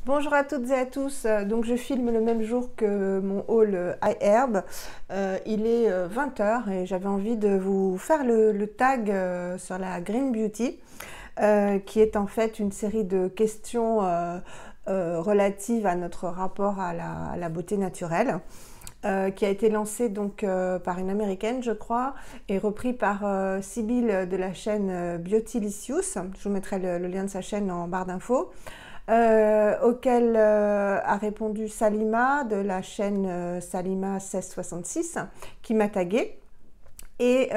Bonjour à toutes et à tous, donc je filme le même jour que mon haul iHerb. Il est 20 h et j'avais envie de vous faire le tag sur la Green Beauty, qui est en fait une série de questions relatives à notre rapport à la beauté naturelle. Qui a été lancé donc par une américaine, je crois, et repris par Sybille de la chaîne Beautylicious. Je vous mettrai le lien de sa chaîne en barre d'infos. Auquel a répondu Salima de la chaîne Salima 1666 qui m'a tagué, et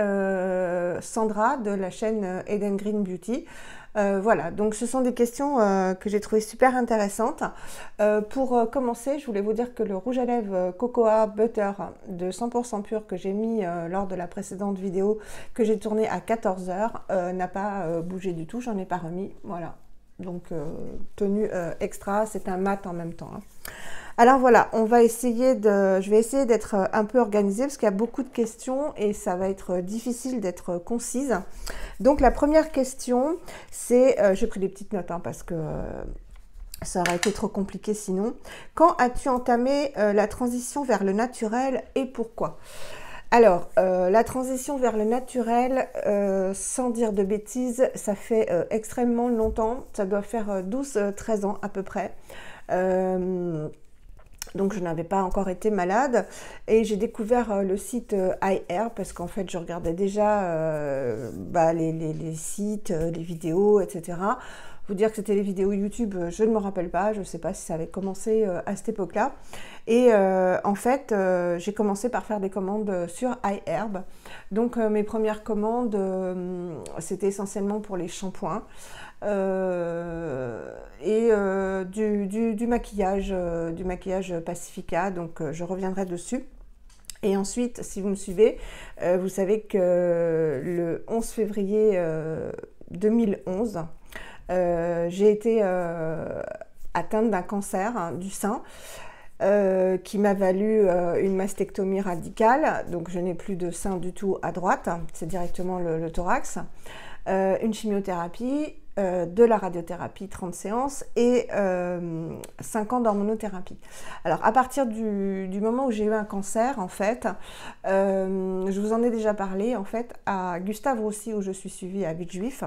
Sandra de la chaîne Eden Green Beauty. Voilà, donc ce sont des questions que j'ai trouvées super intéressantes. Pour commencer, je voulais vous dire que le rouge à lèvres Cocoa Butter de 100% pur que j'ai mis lors de la précédente vidéo que j'ai tournée à 14 h n'a pas bougé du tout, j'en ai pas remis, voilà. Donc tenue extra, c'est un mat en même temps, hein. Alors voilà, je vais essayer d'être un peu organisée parce qu'il y a beaucoup de questions et ça va être difficile d'être concise. Donc la première question, c'est, j'ai pris des petites notes hein, parce que ça aurait été trop compliqué sinon. Quand as-tu entamé la transition vers le naturel et pourquoi ? Alors, la transition vers le naturel, sans dire de bêtises, ça fait extrêmement longtemps, ça doit faire 12-13 ans à peu près. Donc je n'avais pas encore été malade et j'ai découvert le site iHerb parce qu'en fait je regardais déjà les sites, les vidéos, etc. Vous dire que c'était les vidéos YouTube, je ne me rappelle pas, je ne sais pas si ça avait commencé à cette époque-là. Et en fait, j'ai commencé par faire des commandes sur iHerb. Donc mes premières commandes, c'était essentiellement pour les shampoings et du maquillage Pacifica, donc je reviendrai dessus. Et ensuite, si vous me suivez, vous savez que le 11 février 2011, j'ai été atteinte d'un cancer du sein qui m'a valu une mastectomie radicale, donc je n'ai plus de sein du tout à droite, c'est directement le thorax, une chimiothérapie, de la radiothérapie, 30 séances et 5 ans d'hormonothérapie. Alors à partir du moment où j'ai eu un cancer, en fait, je vous en ai déjà parlé, en fait, à Gustave Roussy où je suis suivie à Villejuif,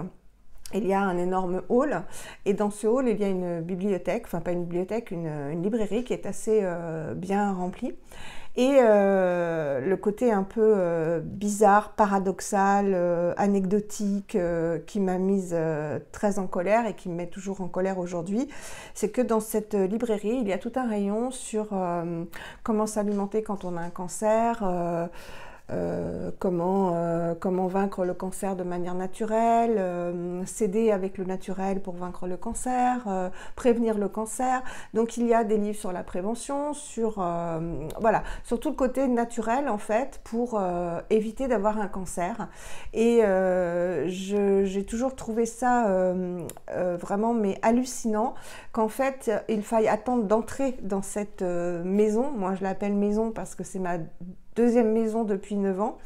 il y a un énorme hall et dans ce hall il y a une bibliothèque, enfin pas une bibliothèque, une librairie qui est assez bien remplie. Et le côté un peu bizarre, paradoxal, anecdotique qui m'a mise très en colère et qui me met toujours en colère aujourd'hui, c'est que dans cette librairie, il y a tout un rayon sur comment s'alimenter quand on a un cancer, comment vaincre le cancer de manière naturelle, s'aider avec le naturel pour vaincre le cancer, prévenir le cancer. Donc il y a des livres sur la prévention, sur tout le côté naturel en fait pour éviter d'avoir un cancer. Et j'ai toujours trouvé ça vraiment hallucinant qu'en fait il faille attendre d'entrer dans cette maison. Moi je l'appelle maison parce que c'est ma deuxième maison depuis 9 ans,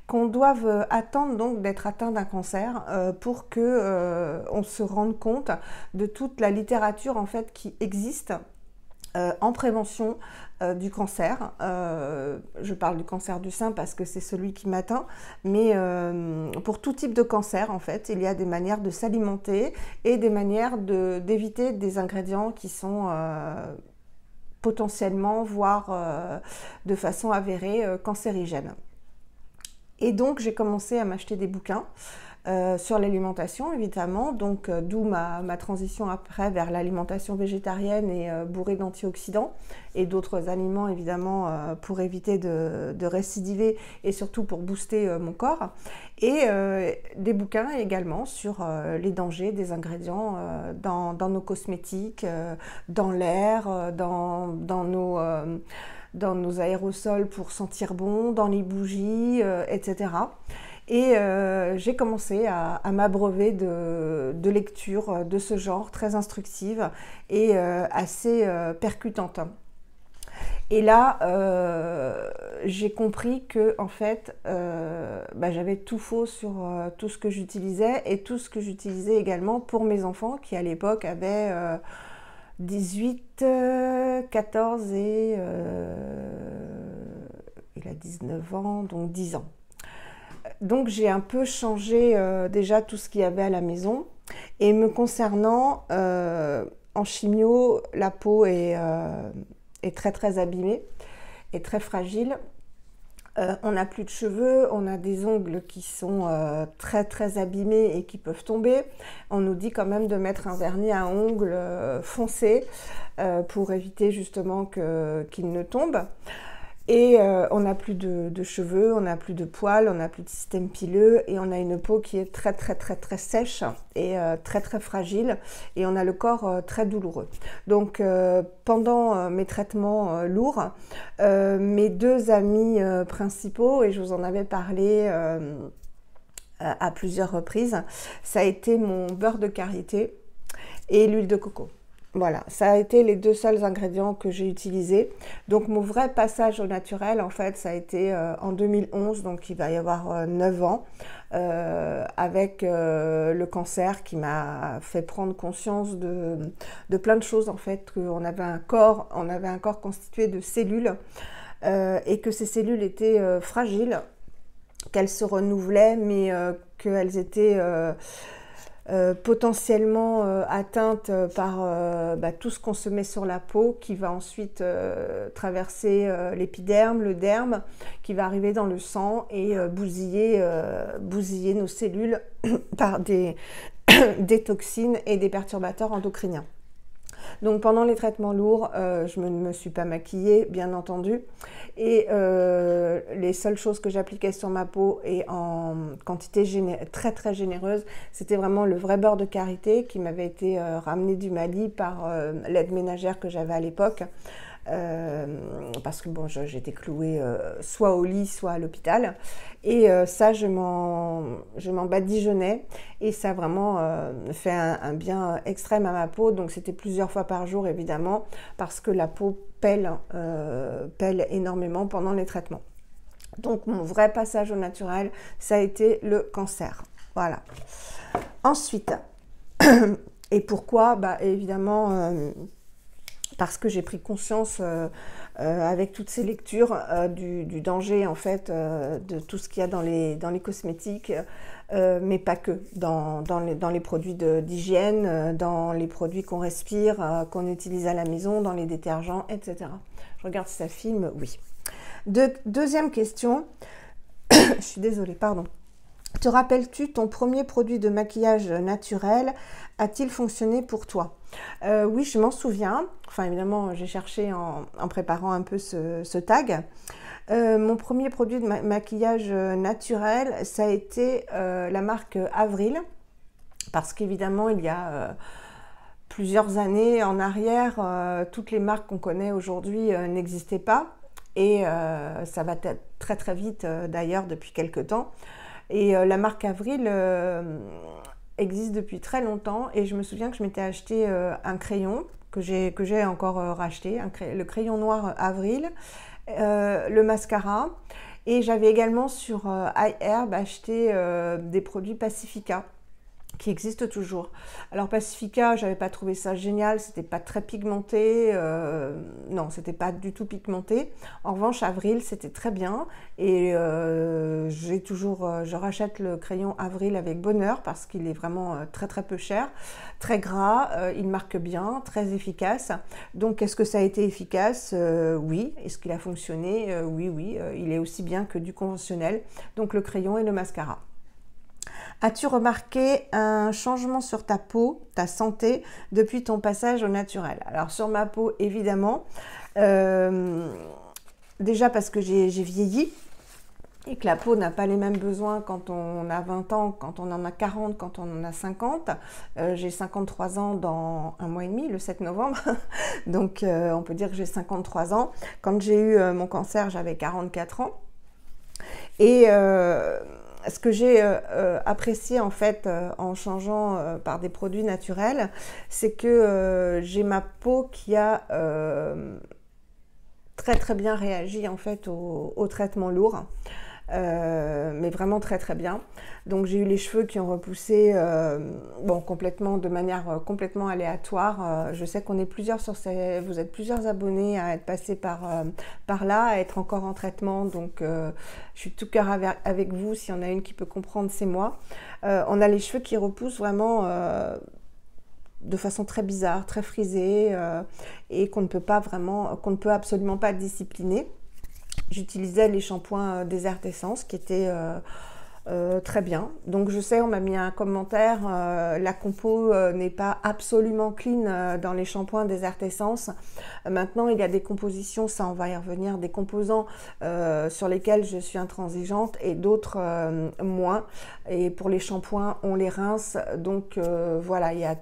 qu'on doive attendre donc d'être atteint d'un cancer pour que on se rende compte de toute la littérature en fait qui existe en prévention du cancer. Je parle du cancer du sein parce que c'est celui qui m'atteint, mais pour tout type de cancer en fait, il y a des manières de s'alimenter et des manières d'éviter des ingrédients qui sont potentiellement, voire de façon avérée, cancérigène. Et donc j'ai commencé à m'acheter des bouquins sur l'alimentation évidemment, donc d'où ma transition après vers l'alimentation végétarienne et bourrée d'antioxydants et d'autres aliments évidemment pour éviter de récidiver et surtout pour booster mon corps, et des bouquins également sur les dangers des ingrédients dans nos cosmétiques, dans l'air, dans nos aérosols pour sentir bon, dans les bougies, etc. Et j'ai commencé à m'abreuver de lectures de ce genre, très instructives et assez percutantes. Et là, j'ai compris que en fait, j'avais tout faux sur tout ce que j'utilisais et tout ce que j'utilisais également pour mes enfants qui à l'époque avaient 18, 14 et il a 19 ans, donc 10 ans. Donc j'ai un peu changé déjà tout ce qu'il y avait à la maison. Et me concernant, en chimio, la peau est très très abîmée et très fragile. On n'a plus de cheveux, on a des ongles qui sont très très abîmés et qui peuvent tomber. On nous dit quand même de mettre un vernis à ongles foncé pour éviter justement qu'il ne tombe. Et on n'a plus de cheveux, on n'a plus de poils, on n'a plus de système pileux et on a une peau qui est très très très très sèche et très très fragile et on a le corps très douloureux. Donc pendant mes traitements lourds, mes deux amis principaux, et je vous en avais parlé à plusieurs reprises, ça a été mon beurre de karité et l'huile de coco. Voilà, ça a été les deux seuls ingrédients que j'ai utilisés. Donc mon vrai passage au naturel, en fait, ça a été en 2011, donc il va y avoir 9 ans, avec le cancer qui m'a fait prendre conscience de plein de choses, en fait, qu'on avait un corps constitué de cellules et que ces cellules étaient fragiles, qu'elles se renouvelaient, mais qu'elles étaient potentiellement atteinte par tout ce qu'on se met sur la peau qui va ensuite traverser l'épiderme, le derme, qui va arriver dans le sang et bousiller nos cellules par des toxines et des perturbateurs endocriniens. Donc pendant les traitements lourds, je ne me suis pas maquillée, bien entendu. Et les seules choses que j'appliquais sur ma peau et en quantité très très généreuse, c'était vraiment le vrai beurre de karité qui m'avait été ramené du Mali par l'aide ménagère que j'avais à l'époque. Parce que bon, j'étais clouée soit au lit, soit à l'hôpital. Et ça, je m'en badigeonnais et ça a vraiment fait un bien extrême à ma peau. Donc c'était plusieurs fois par jour, évidemment, parce que la peau pèle énormément pendant les traitements. Donc mon vrai passage au naturel, ça a été le cancer. Voilà. Ensuite, et pourquoi? Évidemment, parce que j'ai pris conscience avec toutes ces lectures du danger en fait de tout ce qu'il y a dans les cosmétiques, mais pas que, dans les produits d'hygiène, dans les produits qu'on respire, qu'on utilise à la maison, dans les détergents, etc. Je regarde si ça filme, oui. Deuxième question, je suis désolée, pardon. Te rappelles-tu ton premier produit de maquillage naturel? A-t-il fonctionné pour toi? Oui, je m'en souviens. Enfin, évidemment, j'ai cherché en préparant un peu ce tag. Mon premier produit de maquillage naturel, ça a été la marque Avril. Parce qu'évidemment, il y a plusieurs années en arrière, toutes les marques qu'on connaît aujourd'hui n'existaient pas. Et ça va très très vite d'ailleurs depuis quelques temps. Et la marque Avril existe depuis très longtemps et je me souviens que je m'étais acheté un crayon que j'ai encore racheté, le crayon noir Avril, le mascara, et j'avais également sur iHerb acheté des produits Pacifica qui existent toujours. Alors Pacifica, j'avais pas trouvé ça génial, c'était pas très pigmenté, non, c'était pas du tout pigmenté. En revanche, Avril, c'était très bien et je rachète le crayon Avril avec bonheur parce qu'il est vraiment très très peu cher, très gras, il marque bien, très efficace. Donc est-ce que ça a été efficace? Oui. Est-ce qu'il a fonctionné? Oui, il est aussi bien que du conventionnel. Donc le crayon et le mascara. As-tu remarqué un changement sur ta peau, ta santé, depuis ton passage au naturel? Alors sur ma peau, évidemment, déjà parce que j'ai vieilli et que la peau n'a pas les mêmes besoins quand on a 20 ans, quand on en a 40, quand on en a 50. J'ai 53 ans dans un mois et demi, le 7 novembre, donc on peut dire que j'ai 53 ans. Quand j'ai eu mon cancer, j'avais 44 ans. Et ce que j'ai apprécié en fait en changeant par des produits naturels, c'est que j'ai ma peau qui a très très bien réagi en fait au traitement lourd. mais vraiment très très bien. Donc j'ai eu les cheveux qui ont repoussé bon, complètement, de manière complètement aléatoire. Je sais qu'on est plusieurs sur vous êtes plusieurs abonnés à être passés par là, à être encore en traitement, donc je suis tout cœur avec vous. S'il y en a une qui peut comprendre, c'est moi. On a les cheveux qui repoussent vraiment de façon très bizarre, très frisée, et qu'on ne peut absolument pas discipliner. J'utilisais les shampoings Désert Essence qui étaient très bien. Donc je sais, on m'a mis un commentaire, la compo n'est pas absolument clean dans les shampoings Désert Essence. Maintenant, il y a des compositions, ça on va y revenir, des composants sur lesquels je suis intransigeante et d'autres moins. Et pour les shampoings, on les rince. Donc voilà, il y a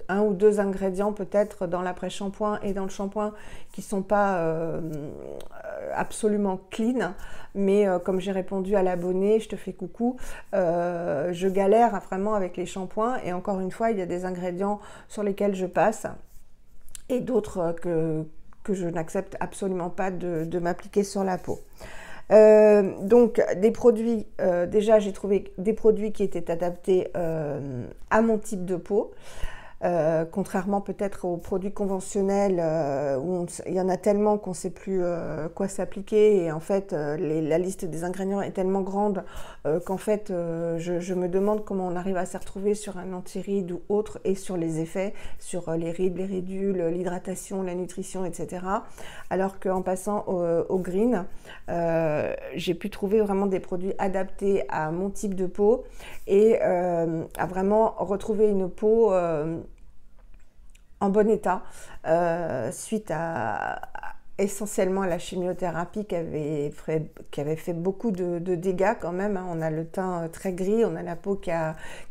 un ou deux ingrédients peut-être dans l'après-shampoing et dans le shampoing qui ne sont pas absolument clean, mais comme j'ai répondu à l'abonné, je te fais coucou, je galère vraiment avec les shampoings, et encore une fois, il y a des ingrédients sur lesquels je passe et d'autres que je n'accepte absolument pas de m'appliquer sur la peau. Donc des produits, déjà j'ai trouvé des produits qui étaient adaptés à mon type de peau. Contrairement peut-être aux produits conventionnels où il y en a tellement qu'on ne sait plus quoi s'appliquer, et en fait la liste des ingrédients est tellement grande qu'en fait je me demande comment on arrive à s'y retrouver sur un anti-rides ou autre, et sur les effets, sur les rides, les ridules, l'hydratation, la nutrition, etc. Alors qu'en passant au green, j'ai pu trouver vraiment des produits adaptés à mon type de peau, et à vraiment retrouver une peau en bon état, suite essentiellement à la chimiothérapie qui avait fait beaucoup de dégâts quand même. On a le teint très gris, on a la peau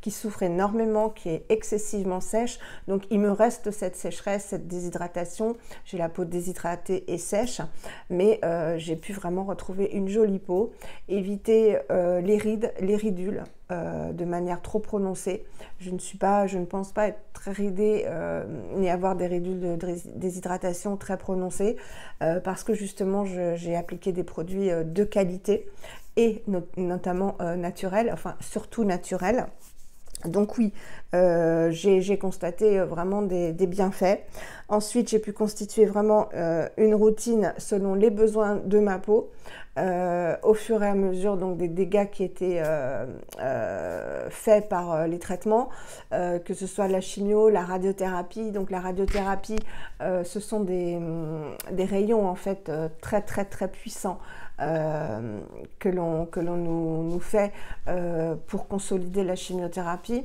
qui souffre énormément, qui est excessivement sèche. Donc il me reste cette sécheresse, cette déshydratation. J'ai la peau déshydratée et sèche, mais j'ai pu vraiment retrouver une jolie peau, éviter les rides, les ridules de manière trop prononcée. Je ne pense pas être très ridée ni avoir des ridules de déshydratation très prononcées, parce que justement j'ai appliqué des produits de qualité, et notamment naturels, enfin surtout naturels. Donc oui, j'ai constaté vraiment des bienfaits. Ensuite, j'ai pu constituer vraiment une routine selon les besoins de ma peau, au fur et à mesure donc des dégâts qui étaient faits par les traitements, que ce soit la chimio, la radiothérapie. Donc la radiothérapie, ce sont des rayons en fait très très très puissants que l'on nous fait pour consolider la chimiothérapie.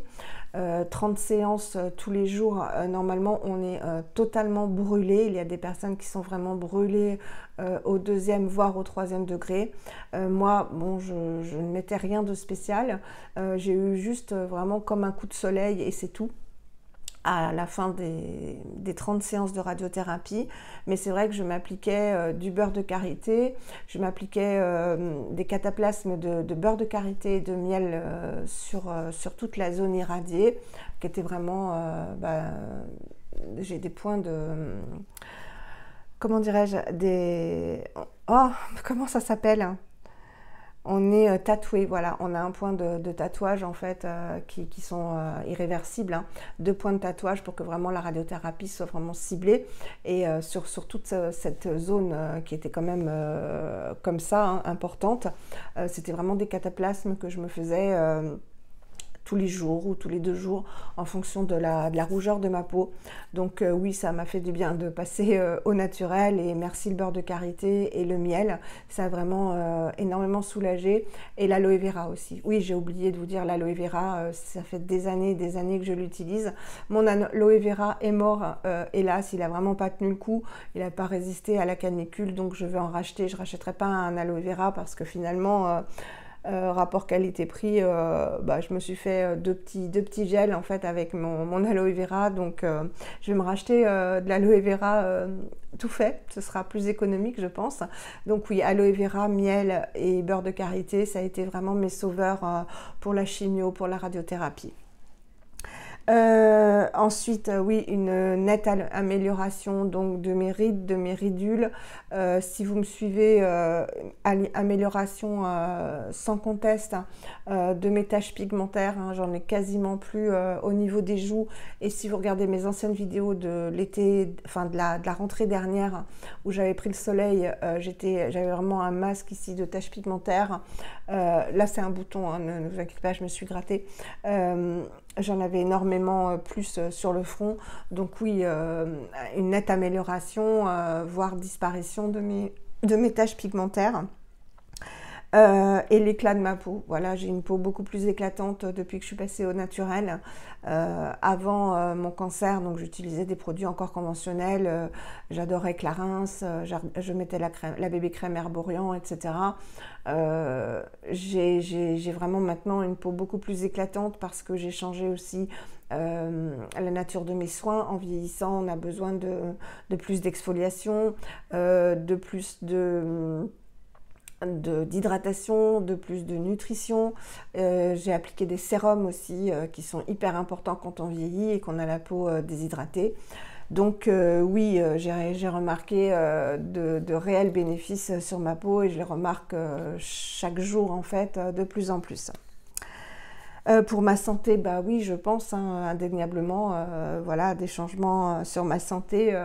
30 séances tous les jours, normalement on est totalement brûlé. Il y a des personnes qui sont vraiment brûlées au 2e voire au 3e degré. Moi, bon, je ne mettais rien de spécial, j'ai eu juste vraiment comme un coup de soleil, et c'est tout à la fin des 30 séances de radiothérapie. Mais c'est vrai que je m'appliquais du beurre de karité, je m'appliquais des cataplasmes de beurre de karité et de miel sur toute la zone irradiée, qui était vraiment... j'ai des points de... Comment dirais-je, oh, comment ça s'appelle ? On est tatoué, voilà, on a un point de tatouage en fait qui sont irréversibles, hein. 2 points de tatouage pour que vraiment la radiothérapie soit vraiment ciblée, et sur toute cette zone qui était quand même comme ça, hein, importante. C'était vraiment des cataplasmes que je me faisais tous les jours ou tous les 2 jours en fonction de la rougeur de ma peau. Donc oui, ça m'a fait du bien de passer au naturel, et merci le beurre de karité et le miel, ça a vraiment énormément soulagé, et l'aloe vera aussi. Oui, j'ai oublié de vous dire, l'aloe vera, ça fait des années que je l'utilise. Mon aloe vera est mort, hélas, il a vraiment pas tenu le coup, il n'a pas résisté à la canicule, donc je vais en racheter. Je rachèterai pas un aloe vera parce que finalement... rapport qualité-prix, je me suis fait deux petits gels en fait avec mon aloe vera, donc je vais me racheter de l'aloe vera tout fait, ce sera plus économique je pense. Donc oui, aloe vera, miel et beurre de karité, ça a été vraiment mes sauveurs pour la chimio, pour la radiothérapie. Ensuite, oui, une nette amélioration donc de mes rides, de mes ridules. Si vous me suivez, amélioration sans conteste de mes taches pigmentaires. Hein, j'en ai quasiment plus au niveau des joues. Et si vous regardez mes anciennes vidéos de l'été, enfin de la rentrée dernière, où j'avais pris le soleil, j'avais vraiment un masque ici de taches pigmentaires. Là, c'est un bouton, hein, ne vous inquiétez pas, je me suis grattée. J'en avais énormément plus sur le front, donc oui, une nette amélioration, voire disparition de mes taches pigmentaires. Et l'éclat de ma peau, voilà, j'ai une peau beaucoup plus éclatante depuis que je suis passée au naturel. Avant mon cancer, donc j'utilisais des produits encore conventionnels, j'adorais Clarins, je mettais la bébé crème Herborian, etc. J'ai vraiment maintenant une peau beaucoup plus éclatante parce que j'ai changé aussi la nature de mes soins. En vieillissant, on a besoin de plus d'exfoliation, de plus d'hydratation, de plus de nutrition. J'ai appliqué des sérums aussi qui sont hyper importants quand on vieillit et qu'on a la peau déshydratée. Donc oui, j'ai remarqué de réels bénéfices sur ma peau et je les remarque chaque jour en fait de plus en plus. Pour ma santé, bah oui, je pense hein, indéniablement, voilà, des changements sur ma santé.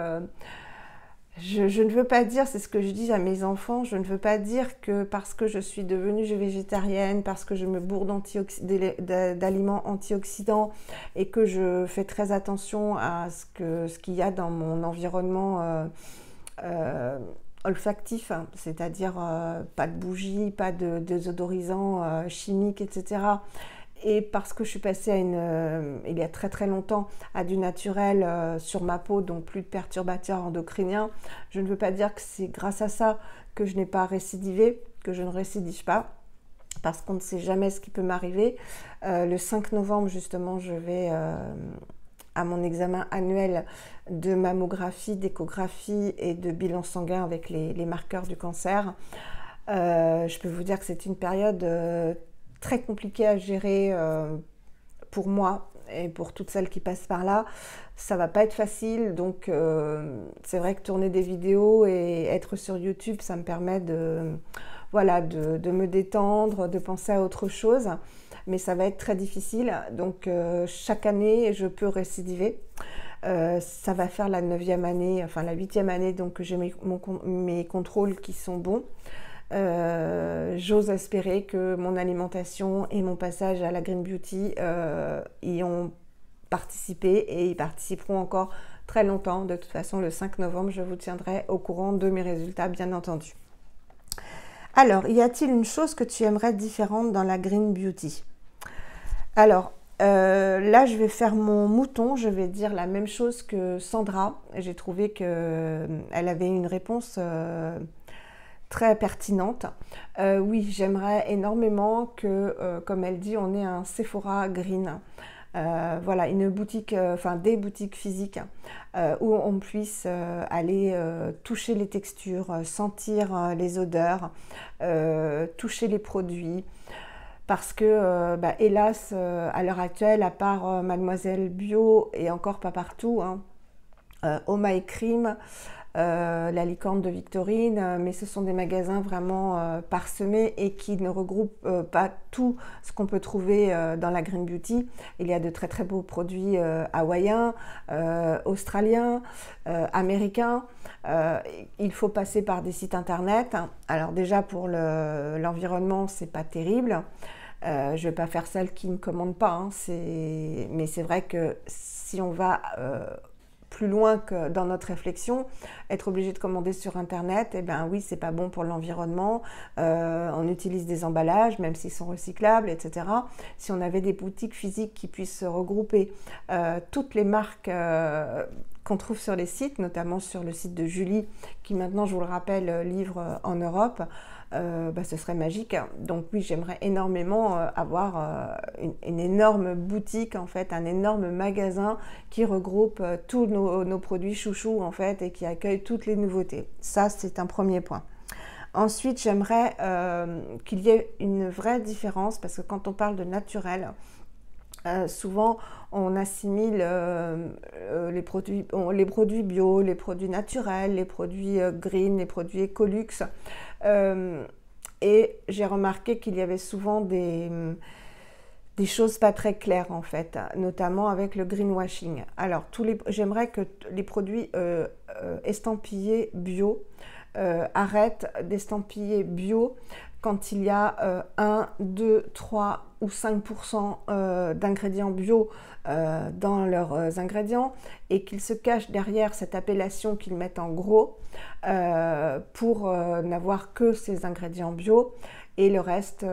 Je ne veux pas dire, c'est ce que je dis à mes enfants, je ne veux pas dire que parce que je suis devenue végétarienne, parce que je me bourre d'aliments antioxydants et que je fais très attention à ce qu'il y a dans mon environnement olfactif, hein, c'est-à-dire pas de bougies, pas de désodorisants chimiques, etc. Et parce que je suis passée il y a très très longtemps à du naturel sur ma peau, donc plus de perturbateurs endocriniens, je ne veux pas dire que c'est grâce à ça que je n'ai pas récidivé, que je ne récidive pas, parce qu'on ne sait jamais ce qui peut m'arriver. Le 5 novembre, justement, je vais à mon examen annuel de mammographie, d'échographie et de bilan sanguin avec les marqueurs du cancer. Je peux vous dire que c'est une période très compliqué à gérer pour moi et pour toutes celles qui passent par là. Ça va pas être facile, donc c'est vrai que tourner des vidéos et être sur YouTube, ça me permet voilà, de me détendre, de penser à autre chose, mais ça va être très difficile. Donc chaque année, je peux récidiver. Ça va faire la 9e année, enfin la 8e année, donc que j'ai mes contrôles qui sont bons. J'ose espérer que mon alimentation et mon passage à la Green Beauty y ont participé et y participeront encore très longtemps. De toute façon, le 5 novembre, je vous tiendrai au courant de mes résultats, bien entendu. Alors, y a-t-il une chose que tu aimerais différente dans la Green Beauty? Alors, là, je vais faire mon mouton, je vais dire la même chose que Sandra. J'ai trouvé qu'elle avait une réponse très pertinente. Oui, j'aimerais énormément que, comme elle dit, on ait un Sephora Green. Voilà, une boutique, enfin des boutiques physiques où on puisse aller toucher les textures, sentir les odeurs, toucher les produits. Parce que, hélas, à l'heure actuelle, à part Mademoiselle Bio et encore pas partout, hein, Oh My Cream, la licorne de Victorine, mais ce sont des magasins vraiment parsemés et qui ne regroupent pas tout ce qu'on peut trouver dans la Green Beauty. Il y a de très très beaux produits hawaïens, australiens, américains. Il faut passer par des sites internet. Alors déjà pour l'environnement, c'est pas terrible. Je ne vais pas faire celle qui ne commande pas, hein, mais c'est vrai que si on va plus loin que dans notre réflexion, être obligé de commander sur internet, eh bien oui, c'est pas bon pour l'environnement. On utilise des emballages, même s'ils sont recyclables, etc. Si on avait des boutiques physiques qui puissent regrouper toutes les marques qu'on trouve sur les sites, notamment sur le site de Julie, qui maintenant, je vous le rappelle, livre en Europe, ce serait magique. Donc oui, j'aimerais énormément avoir une énorme boutique, en fait, un énorme magasin qui regroupe tous nos produits chouchous, en fait, et qui accueille toutes les nouveautés. Ça, c'est un premier point. Ensuite, j'aimerais qu'il y ait une vraie différence, parce que quand on parle de naturel, Souvent, on assimile les produits bio, les produits naturels, les produits green, les produits Ecolux. Et j'ai remarqué qu'il y avait souvent des choses pas très claires en fait, notamment avec le greenwashing. Alors, j'aimerais que les produits estampillés bio arrêtent d'estampiller bio quand il y a 1, 2, 3 ou 5% d'ingrédients bio dans leurs ingrédients et qu'ils se cachent derrière cette appellation qu'ils mettent en gros pour n'avoir que ces ingrédients bio et le reste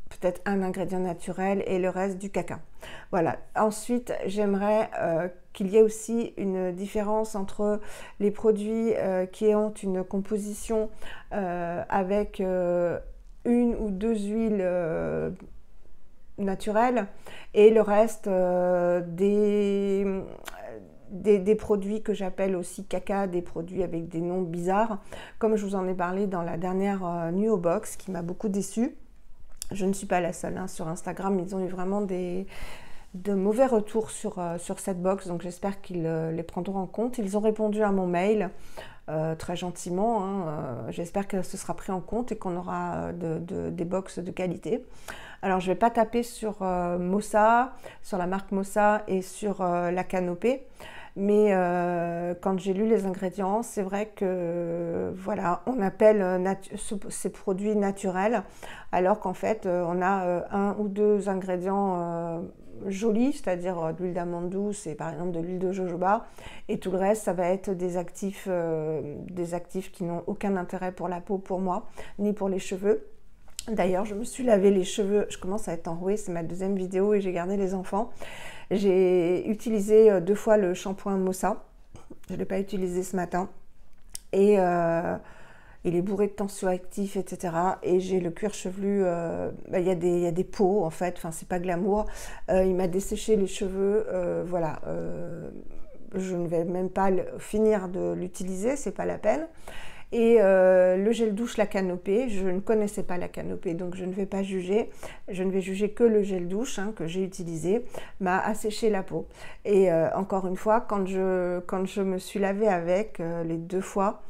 peut-être un ingrédient naturel et le reste du caca. Voilà. Ensuite, j'aimerais qu'il y ait aussi une différence entre les produits qui ont une composition avec une ou deux huiles naturelles et le reste des produits que j'appelle aussi caca, des produits avec des noms bizarres, comme je vous en ai parlé dans la dernière Nuo Box qui m'a beaucoup déçue. Je ne suis pas la seule, hein. Sur Instagram, ils ont eu vraiment de mauvais retours sur cette box, donc j'espère qu'ils les prendront en compte. Ils ont répondu à mon mail très gentiment, hein. J'espère que ce sera pris en compte et qu'on aura des box de qualité. Alors, je ne vais pas taper sur Mossa, sur la marque Mossa et sur la canopée. Mais quand j'ai lu les ingrédients, c'est vrai que voilà, on appelle ces produits naturels, alors qu'en fait, on a un ou deux ingrédients jolis, c'est-à-dire de l'huile d'amande douce et par exemple de l'huile de jojoba, et tout le reste, ça va être des actifs qui n'ont aucun intérêt pour la peau, pour moi, ni pour les cheveux. D'ailleurs, je me suis lavé les cheveux, je commence à être enrouée, c'est ma deuxième vidéo et j'ai gardé les enfants. J'ai utilisé 2 fois le shampoing Mossa, je ne l'ai pas utilisé ce matin, et il est bourré de tensioactifs, etc. Et j'ai le cuir chevelu, il y a des peaux en fait, enfin c'est pas glamour, il m'a desséché les cheveux, voilà. Je ne vais même pas finir de l'utiliser, c'est pas la peine. Et le gel douche, la canopée, je ne connaissais pas la canopée, donc je ne vais pas juger. Je ne vais juger que le gel douche que j'ai utilisé, m'a asséché la peau. Et encore une fois, quand je me suis lavée avec les 2 fois,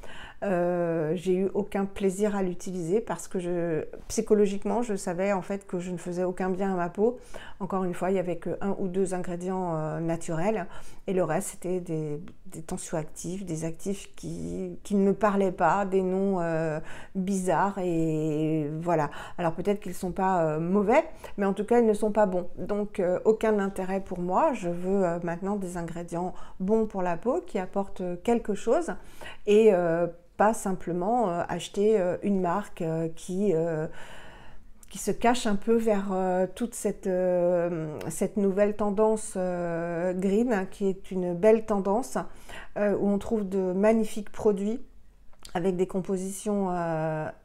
j'ai eu aucun plaisir à l'utiliser parce que psychologiquement, je savais en fait que je ne faisais aucun bien à ma peau. Encore une fois, il n'y avait que 1 ou 2 ingrédients naturels et le reste, c'était des tensioactifs, des actifs qui ne me parlaient pas, des noms bizarres et voilà. Alors peut-être qu'ils ne sont pas mauvais, mais en tout cas, ils ne sont pas bons. Donc, aucun intérêt pour moi. Je veux maintenant des ingrédients bons pour la peau qui apportent quelque chose et pas simplement acheter une marque qui se cache un peu vers toute cette nouvelle tendance green, qui est une belle tendance, où on trouve de magnifiques produits avec des compositions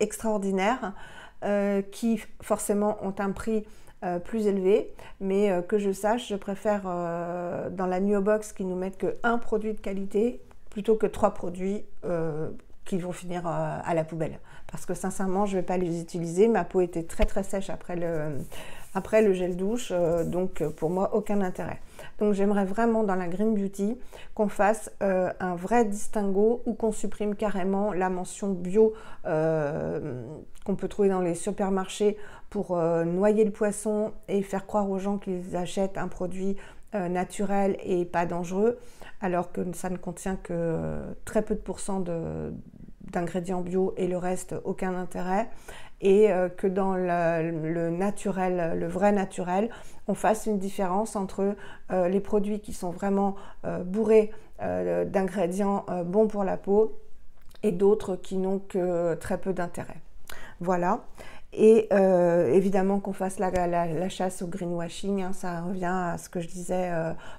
extraordinaires, qui forcément ont un prix plus élevé, mais que je sache, je préfère dans la Nuo Box qu'ils nous mettent qu'un produit de qualité plutôt que 3 produits qui vont finir à la poubelle. Parce que sincèrement, je ne vais pas les utiliser. Ma peau était très très sèche après le gel douche, donc pour moi, aucun intérêt. Donc j'aimerais vraiment dans la Green Beauty qu'on fasse un vrai distinguo ou qu'on supprime carrément la mention bio qu'on peut trouver dans les supermarchés pour noyer le poisson et faire croire aux gens qu'ils achètent un produit naturel et pas dangereux, alors que ça ne contient que très peu de pourcents d'ingrédients bio et le reste aucun intérêt, et que dans le naturel, le vrai naturel, on fasse une différence entre les produits qui sont vraiment bourrés d'ingrédients bons pour la peau et d'autres qui n'ont que très peu d'intérêt. Voilà. Et évidemment qu'on fasse la chasse au greenwashing, ça revient à ce que je disais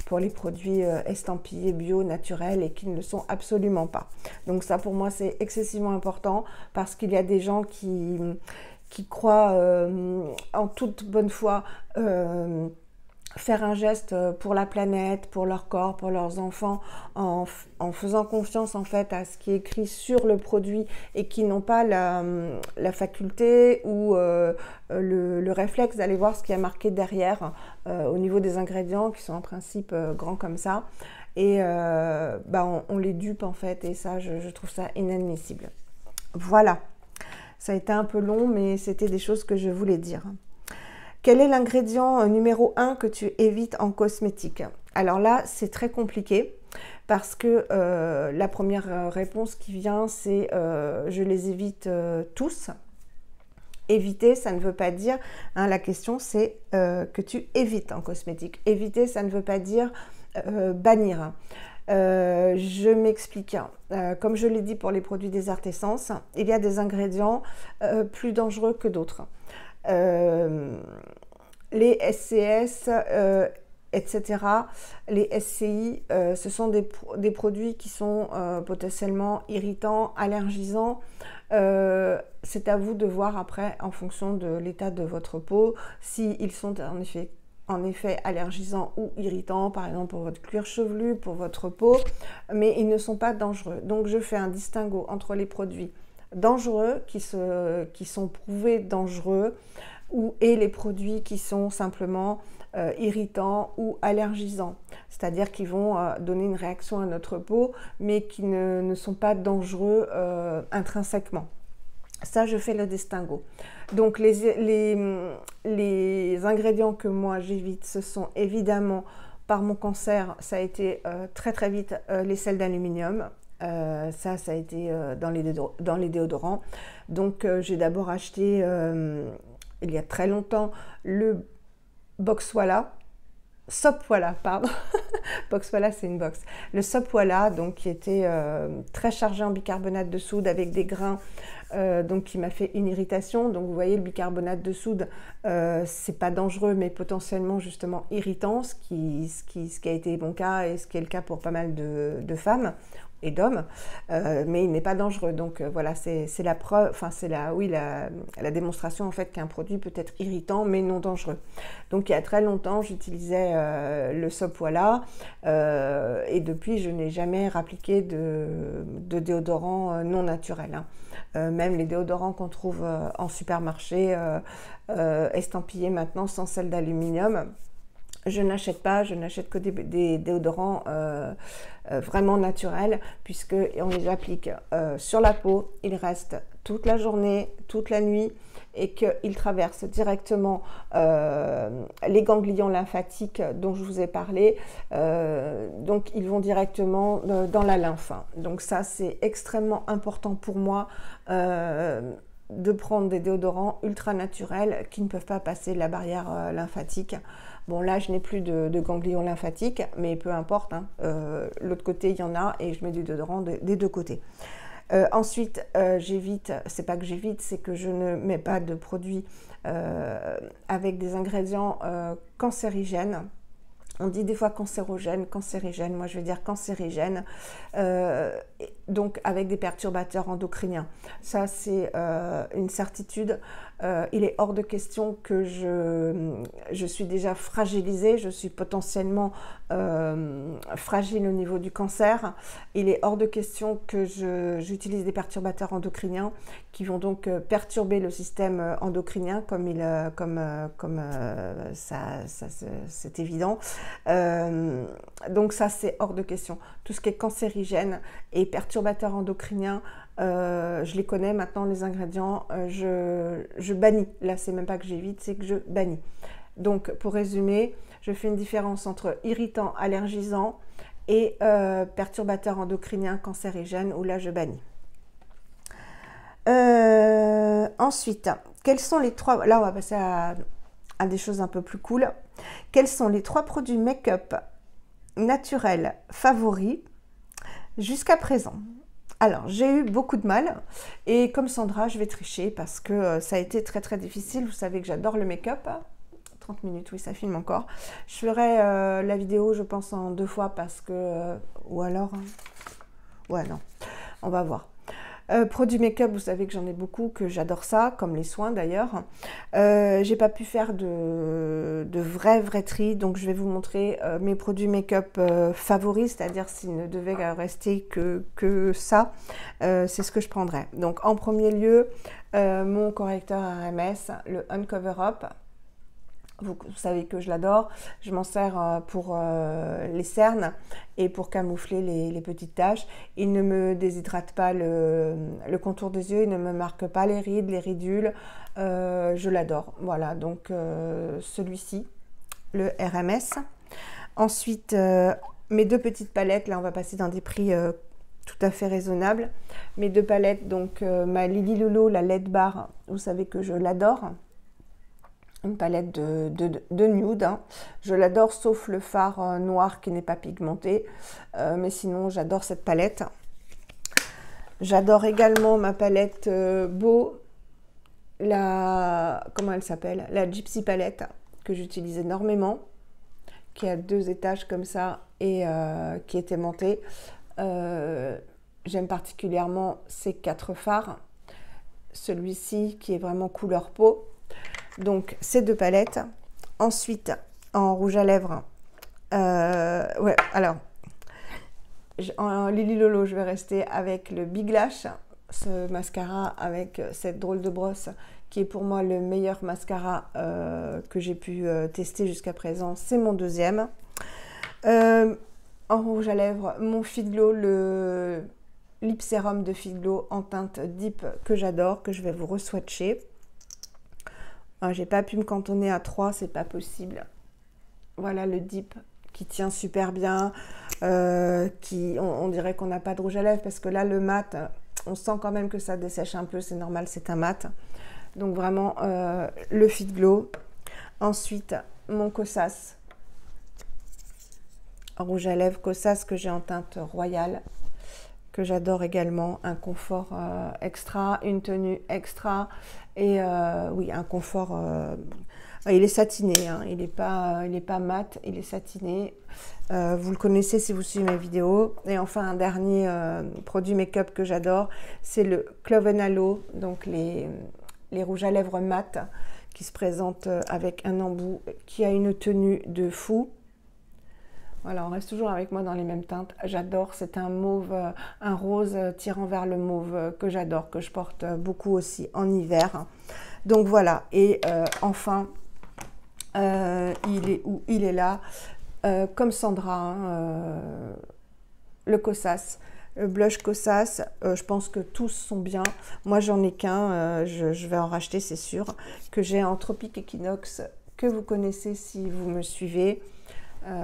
pour les produits estampillés bio, naturels et qui ne le sont absolument pas. Donc ça pour moi c'est excessivement important parce qu'il y a des gens qui croient en toute bonne foi faire un geste pour la planète, pour leur corps, pour leurs enfants, en faisant confiance en fait à ce qui est écrit sur le produit et qui n'ont pas la faculté ou le réflexe d'aller voir ce qui est marqué derrière au niveau des ingrédients qui sont en principe grands comme ça. Et on les dupe en fait, et ça je trouve ça inadmissible. Voilà, ça a été un peu long, mais c'était des choses que je voulais dire. Quel est l'ingrédient numéro 1 que tu évites en cosmétique? Alors là, c'est très compliqué parce que la première réponse qui vient, c'est je les évite tous. Éviter, ça ne veut pas dire, hein, la question c'est que tu évites en cosmétique. Éviter, ça ne veut pas dire bannir. Je m'explique. Comme je l'ai dit pour les produits des Artessences, il y a des ingrédients plus dangereux que d'autres. Les SCS, etc., les SCI, ce sont des produits qui sont potentiellement irritants, allergisants. C'est à vous de voir après, en fonction de l'état de votre peau, s'ils sont en effet allergisants ou irritants, par exemple pour votre cuir chevelu, pour votre peau, mais ils ne sont pas dangereux. Donc je fais un distinguo entre les produits dangereux, qui sont prouvés dangereux, et les produits qui sont simplement irritants ou allergisants, c'est-à-dire qui vont donner une réaction à notre peau, mais qui ne sont pas dangereux intrinsèquement. Ça, je fais le distinguo. Donc, les ingrédients que moi j'évite, ce sont évidemment, par mon cancer, ça a été très très vite les sels d'aluminium. Ça a été dans les déodorants. Donc, j'ai d'abord acheté, il y a très longtemps, le Boxwala. Sopwala, pardon. Boxwala, c'est une box. Le Sopwala, donc qui était très chargé en bicarbonate de soude avec des grains, donc qui m'a fait une irritation. Donc vous voyez, le bicarbonate de soude, c'est pas dangereux, mais potentiellement justement irritant, ce qui a été mon cas et ce qui est le cas pour pas mal de femmes et d'hommes, mais il n'est pas dangereux. Donc voilà, c'est la preuve, enfin c'est la démonstration en fait qu'un produit peut être irritant mais non dangereux. Donc il y a très longtemps, j'utilisais le Sopwala et depuis je n'ai jamais appliqué de déodorant non naturel, hein. Même les déodorants qu'on trouve en supermarché estampillés maintenant sans sel d'aluminium, je n'achète pas, je n'achète que des déodorants vraiment naturels, puisqu'on les applique sur la peau, ils restent toute la journée, toute la nuit, et qu'ils traversent directement les ganglions lymphatiques dont je vous ai parlé, donc ils vont directement dans la lymphe. Donc ça, c'est extrêmement important pour moi de prendre des déodorants ultra naturels qui ne peuvent pas passer la barrière lymphatique. Bon, là, je n'ai plus de ganglions lymphatiques, mais peu importe, hein. L'autre côté, il y en a, et je mets du déodorant des deux côtés. Ensuite, j'évite, c'est pas que j'évite, c'est que je ne mets pas de produits avec des ingrédients cancérigènes. On dit des fois cancérogène, moi je vais dire cancérigène, donc avec des perturbateurs endocriniens. Ça, c'est une certitude. Il est hors de question que je suis déjà fragilisée, je suis potentiellement fragile au niveau du cancer. Il est hors de question que j'utilise des perturbateurs endocriniens qui vont donc perturber le système endocrinien, c'est évident. Donc ça, c'est hors de question. Tout ce qui est cancérigène et perturbateurs endocriniens, je les connais maintenant, les ingrédients, je bannis. Là, c'est même pas que j'évite, c'est que je bannis. Donc, pour résumer, je fais une différence entre irritant, allergisant et perturbateur endocrinien, cancérigène, où là, je bannis. Ensuite, quels sont les trois... Là, on va passer à des choses un peu plus cool. Quels sont les 3 produits make-up naturels favoris jusqu'à présent? Alors, j'ai eu beaucoup de mal, et comme Sandra, je vais tricher parce que ça a été très très difficile. Vous savez que j'adore le make-up. 30 minutes, oui, ça filme encore. Je ferai la vidéo, je pense, en 2 fois parce que... ou alors... ouais, non, on va voir. Produits make-up, vous savez que j'en ai beaucoup, que j'adore ça, comme les soins d'ailleurs. J'ai pas pu faire de vrai tri, donc je vais vous montrer mes produits make-up favoris, c'est-à-dire s'il ne devait rester que ça, c'est ce que je prendrais. Donc en premier lieu, mon correcteur RMS, le Uncover Up. Vous savez que je l'adore, je m'en sers pour les cernes et pour camoufler les petites taches. Il ne me déshydrate pas le contour des yeux, il ne me marque pas les rides, les ridules, je l'adore. Voilà, donc celui-ci, le RMS. Ensuite, mes deux petites palettes, là on va passer dans des prix tout à fait raisonnables. Mes deux palettes, donc ma Lily Lolo, la LED Bar, vous savez que je l'adore. Une palette de nude, hein. Je l'adore sauf le fard noir qui n'est pas pigmenté, mais sinon j'adore cette palette. J'adore également ma palette Beau, comment elle s'appelle, la Gypsy palette que j'utilise énormément, qui a 2 étages comme ça et qui est aimantée. J'aime particulièrement ces 4 fards, celui-ci qui est vraiment couleur peau. Donc ces 2 palettes. Ensuite en rouge à lèvres, ouais, alors en Lily Lolo, je vais rester avec le Big Lash, ce mascara avec cette drôle de brosse qui est pour moi le meilleur mascara que j'ai pu tester jusqu'à présent. C'est mon deuxième. En rouge à lèvres, mon Fit Glow, le Lip Serum de Fit Glow en teinte Deep que j'adore, que je vais vous re-swatcher. J'ai pas pu me cantonner à 3, c'est pas possible. Voilà le Deep qui tient super bien, on dirait qu'on n'a pas de rouge à lèvres parce que là le mat, on sent quand même que ça dessèche un peu, c'est normal, c'est un mat. Donc vraiment le Fit Glow. Ensuite mon Kosas, rouge à lèvres Kosas que j'ai en teinte royale, que j'adore également, un confort extra, une tenue extra et oui, un confort, il est satiné, hein, il n'est pas mat, il est satiné, vous le connaissez si vous suivez mes vidéos. Et enfin un dernier produit make-up que j'adore, c'est le Clove & Aloe, donc les rouges à lèvres mat qui se présentent avec un embout qui a une tenue de fou. Voilà, on reste toujours avec moi dans les mêmes teintes. J'adore, c'est un mauve, un rose tirant vers le mauve que j'adore, que je porte beaucoup aussi en hiver. Donc voilà, et enfin, il est où? Il est là, comme Sandra, hein, le Kosas, le blush Kosas. Je pense que tous sont bien. Moi, j'en ai qu'un, je vais en racheter, c'est sûr, que j'ai en Tropic Equinox, que vous connaissez si vous me suivez.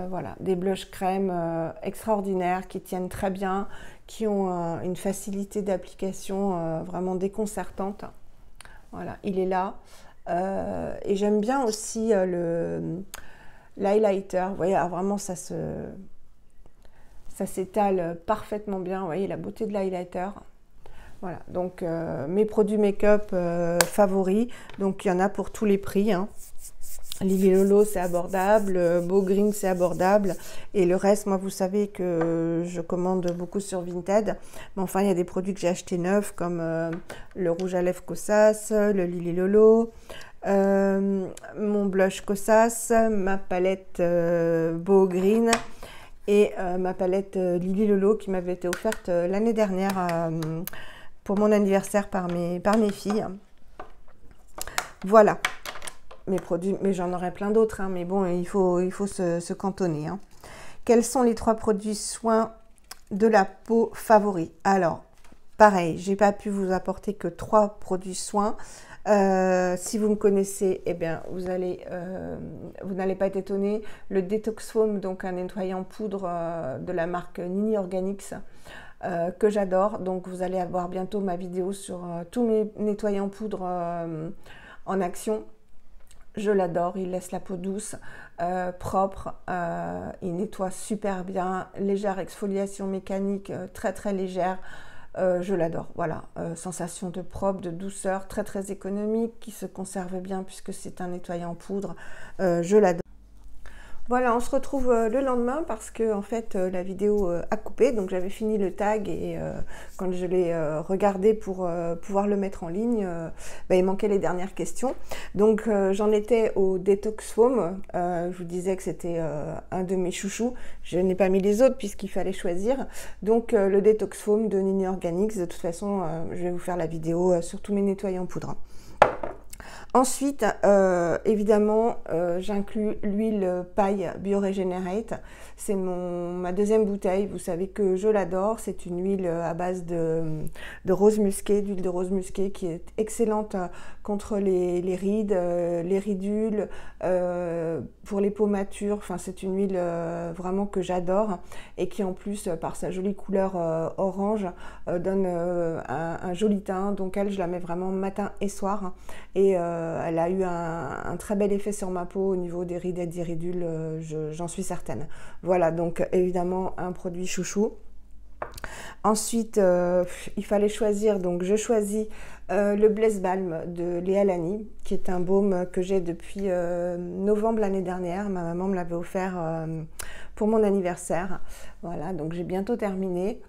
Voilà, des blushs crème extraordinaires qui tiennent très bien, qui ont une facilité d'application vraiment déconcertante. Voilà, il est là. Et j'aime bien aussi l'highlighter. Vous voyez, alors vraiment ça s'étale parfaitement bien. Vous voyez la beauté de l'highlighter. Voilà, donc mes produits make-up favoris. Donc il y en a pour tous les prix, hein. Lily Lolo, c'est abordable, Beau Green, c'est abordable. Et le reste, moi, vous savez que je commande beaucoup sur Vinted. Mais enfin, il y a des produits que j'ai achetés neufs, comme le rouge à lèvres Kosas, le Lily Lolo, mon blush Kosas, ma palette Beau Green et ma palette Lily Lolo qui m'avait été offerte l'année dernière pour mon anniversaire par mes filles. Voilà. Mes produits, mais j'en aurais plein d'autres, hein, mais bon, il faut se cantonner, hein. Quels sont les 3 produits soins de la peau favoris? Alors, pareil, j'ai pas pu vous apporter que 3 produits soins. Si vous me connaissez, eh bien, vous n'allez pas être étonné. Le Detox Foam, donc un nettoyant poudre de la marque Nini Organics, que j'adore. Donc, vous allez avoir bientôt ma vidéo sur tous mes nettoyants poudre en action. Je l'adore, il laisse la peau douce, propre, il nettoie super bien, légère exfoliation mécanique, très très légère, je l'adore. Voilà, sensation de propre, de douceur, très très économique, qui se conserve bien puisque c'est un nettoyant en poudre, je l'adore. Voilà, on se retrouve le lendemain parce que en fait la vidéo a coupé, donc j'avais fini le tag et quand je l'ai regardé pour pouvoir le mettre en ligne, bah, il manquait les dernières questions. Donc j'en étais au Detox Foam. Je vous disais que c'était un de mes chouchous. Je n'ai pas mis les autres puisqu'il fallait choisir. Donc le Detox Foam de Nini Organics. De toute façon, je vais vous faire la vidéo sur tous mes nettoyants poudre. Ensuite, évidemment, j'inclus l'huile paille Bioregenerate. C'est ma deuxième bouteille. Vous savez que je l'adore. C'est une huile à base de rose musquée, d'huile de rose musquée qui est excellente contre les rides, les ridules, pour les peaux matures. Enfin, c'est une huile vraiment que j'adore et qui en plus, par sa jolie couleur orange, donne un joli teint. Donc elle, je la mets vraiment matin et soir. Et elle a eu un très bel effet sur ma peau au niveau des rides et des ridules, j'en suis certaine. Voilà, donc évidemment un produit chouchou. Ensuite, il fallait choisir, donc je choisis le Bless Balm de Léa Lani, qui est un baume que j'ai depuis novembre l'année dernière. Ma maman me l'avait offert pour mon anniversaire. Voilà, donc j'ai bientôt terminé.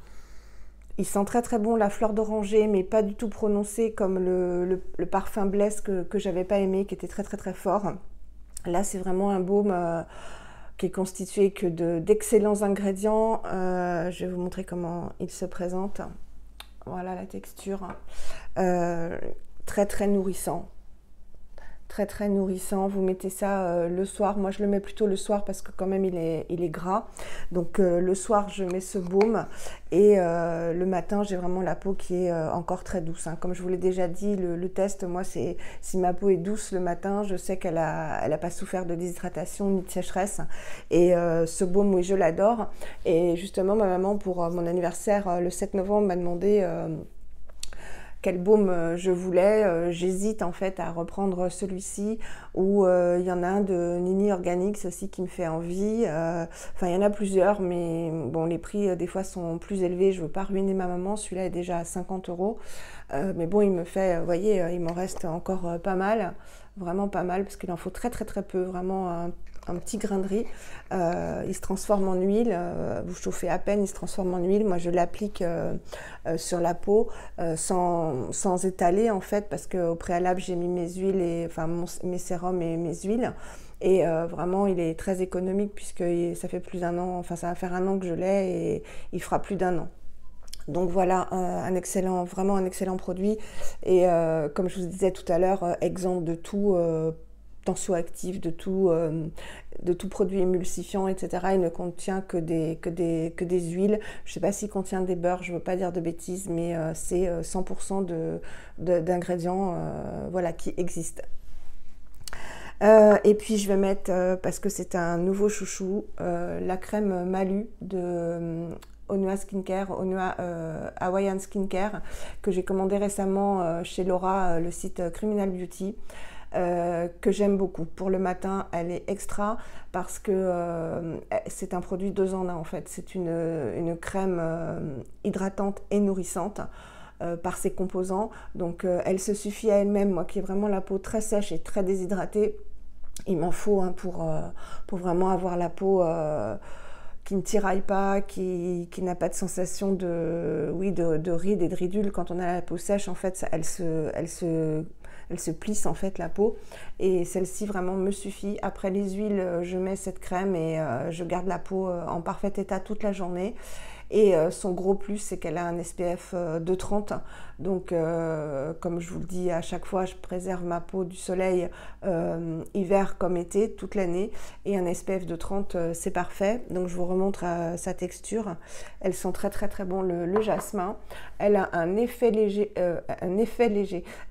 Il sent très très bon la fleur d'oranger, mais pas du tout prononcé comme le parfum Bless que j'avais pas aimé, qui était très très très fort. Là, c'est vraiment un baume qui est constitué que d'excellents ingrédients. Je vais vous montrer comment il se présente. Voilà la texture. Très très nourrissant. Très très nourrissant. Vous mettez ça le soir. Moi je le mets plutôt le soir parce que quand même il est gras. Donc le soir je mets ce baume et le matin j'ai vraiment la peau qui est encore très douce. Hein. Comme je vous l'ai déjà dit, le test, moi c'est si ma peau est douce le matin, je sais qu'elle a pas souffert de déshydratation ni de sécheresse. Et ce baume, oui, je l'adore. Et justement ma maman pour mon anniversaire le 7 novembre m'a demandé quel baume je voulais. J'hésite en fait à reprendre celui-ci ou il y en a un de Nini Organics aussi qui me fait envie. Enfin, il y en a plusieurs, mais bon, les prix des fois sont plus élevés. Je veux pas ruiner ma maman. Celui-là est déjà à 50 €. Mais bon, il me fait, vous voyez, il m'en reste encore pas mal. Vraiment pas mal parce qu'il en faut très très très peu. Vraiment un petit grain de riz, il se transforme en huile, vous chauffez à peine, il se transforme en huile. Moi je l'applique sur la peau sans étaler en fait, parce qu'au préalable j'ai mis mes huiles, enfin mes sérums et mes huiles. Et vraiment il est très économique puisque ça fait plus d'un an, enfin ça va faire un an que je l'ai et il fera plus d'un an. Donc voilà, vraiment un excellent produit. Et comme je vous disais tout à l'heure, exempt de tout tensioactif, de tout produit émulsifiant, etc. Il ne contient que des huiles. Je ne sais pas s'il contient des beurres, je ne veux pas dire de bêtises, mais c'est 100% d'ingrédients voilà, qui existent. Et puis je vais mettre, parce que c'est un nouveau chouchou, la crème Malu de Onua Skincare, Onua Hawaiian Skincare, que j'ai commandé récemment chez Laura, le site Criminal Beauty. Que j'aime beaucoup. Pour le matin, elle est extra parce que c'est un produit 2 en 1 en fait. C'est une crème hydratante et nourrissante par ses composants. Donc elle se suffit à elle-même. Moi qui ai vraiment la peau très sèche et très déshydratée, il m'en faut hein, pour vraiment avoir la peau qui ne tiraille pas, qui n'a pas de sensation de rides et de ridules. Quand on a la peau sèche, en fait, elle se plisse en fait la peau, et celle-ci vraiment me suffit. Après les huiles, je mets cette crème et je garde la peau en parfait état toute la journée. Et son gros plus, c'est qu'elle a un SPF de 30. Donc, comme je vous le dis à chaque fois, je préserve ma peau du soleil hiver comme été, toute l'année. Et un SPF de 30, c'est parfait. Donc, je vous remontre sa texture. Elle sent très très très bon le jasmin. Elle a un effet léger,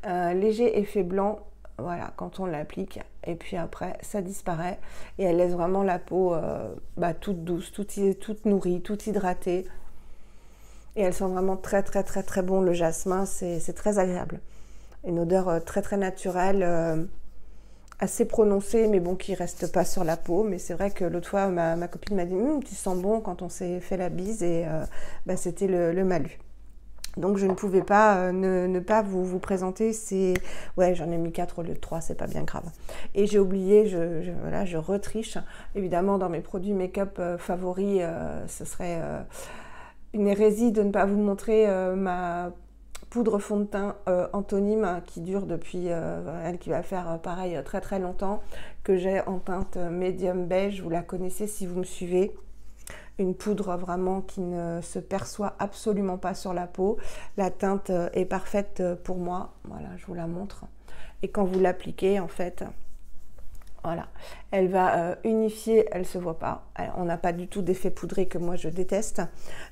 un léger effet blanc. Voilà, quand on l'applique, et puis après ça disparaît et elle laisse vraiment la peau toute douce, toute nourrie, toute hydratée, et elle sent vraiment très très très très bon. Le jasmin, c'est très agréable, une odeur très très naturelle, assez prononcée, mais bon, qui reste pas sur la peau. Mais c'est vrai que l'autre fois ma copine m'a dit tu sens bon quand on s'est fait la bise, et c'était le Malu. Donc je ne pouvais pas ne pas vous présenter ces... Ouais, j'en ai mis 4 au lieu de 3, c'est pas bien grave. Et j'ai oublié, voilà, je retriche. Évidemment, dans mes produits make-up favoris, ce serait une hérésie de ne pas vous montrer ma poudre fond de teint Anthonyme qui dure depuis, elle qui va faire pareil très très longtemps, que j'ai en teinte médium beige. Vous la connaissez si vous me suivez. Une poudre vraiment qui ne se perçoit absolument pas sur la peau. La teinte est parfaite pour moi. Voilà, je vous la montre. Et quand vous l'appliquez, en fait, voilà, elle va unifier, elle ne se voit pas. On n'a pas du tout d'effet poudré que moi je déteste.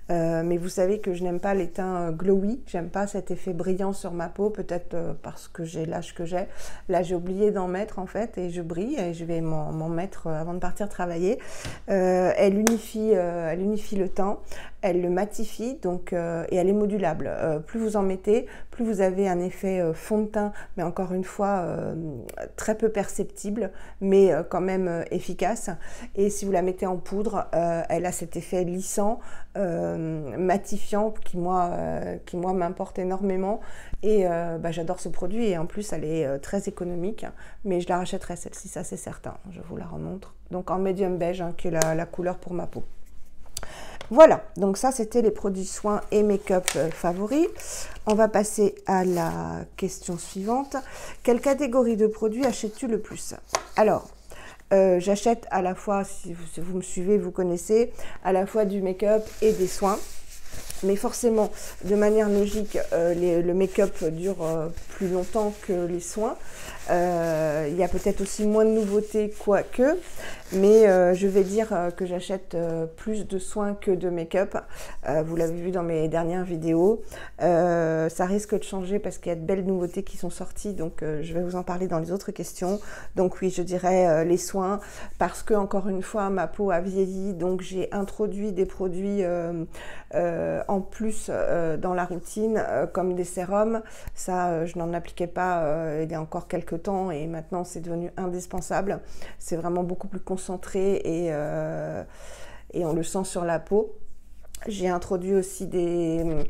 Mais vous savez que je n'aime pas les teints glowy. J'aime pas cet effet brillant sur ma peau, peut-être parce que j'ai l'âge que j'ai. Là, j'ai oublié d'en mettre en fait et je brille et je vais m'en mettre avant de partir travailler. Elle unifie le teint, elle le matifie donc, et elle est modulable. Plus vous en mettez, plus vous avez un effet fond de teint, mais encore une fois très peu perceptible, mais quand même efficace. Et si vous la mettez en poudre, elle a cet effet lissant, matifiant qui moi m'importe énormément. Et j'adore ce produit et en plus elle est très économique, mais je la rachèterai celle-ci, ça c'est certain. Je vous la remontre. Donc en médium beige, qui est la couleur pour ma peau. Voilà, donc ça c'était les produits soins et make-up favoris. On va passer à la question suivante. Quelle catégorie de produits achètes-tu le plus? Alors, j'achète à la fois, si vous me suivez, vous connaissez, à la fois du make-up et des soins. Mais forcément, de manière logique, le make-up dure plus longtemps que les soins. Il y a peut-être aussi moins de nouveautés, quoique, mais je vais dire que j'achète plus de soins que de make-up. Vous l'avez vu dans mes dernières vidéos. Ça risque de changer parce qu'il y a de belles nouveautés qui sont sorties, donc je vais vous en parler dans les autres questions. Donc oui, je dirais les soins, parce que encore une fois, ma peau a vieilli, donc j'ai introduit des produits en plus dans la routine, comme des sérums. Ça, je n'en appliquais pas il y a encore quelques temps et maintenant c'est devenu indispensable. C'est vraiment beaucoup plus concentré et on le sent sur la peau. J'ai introduit aussi des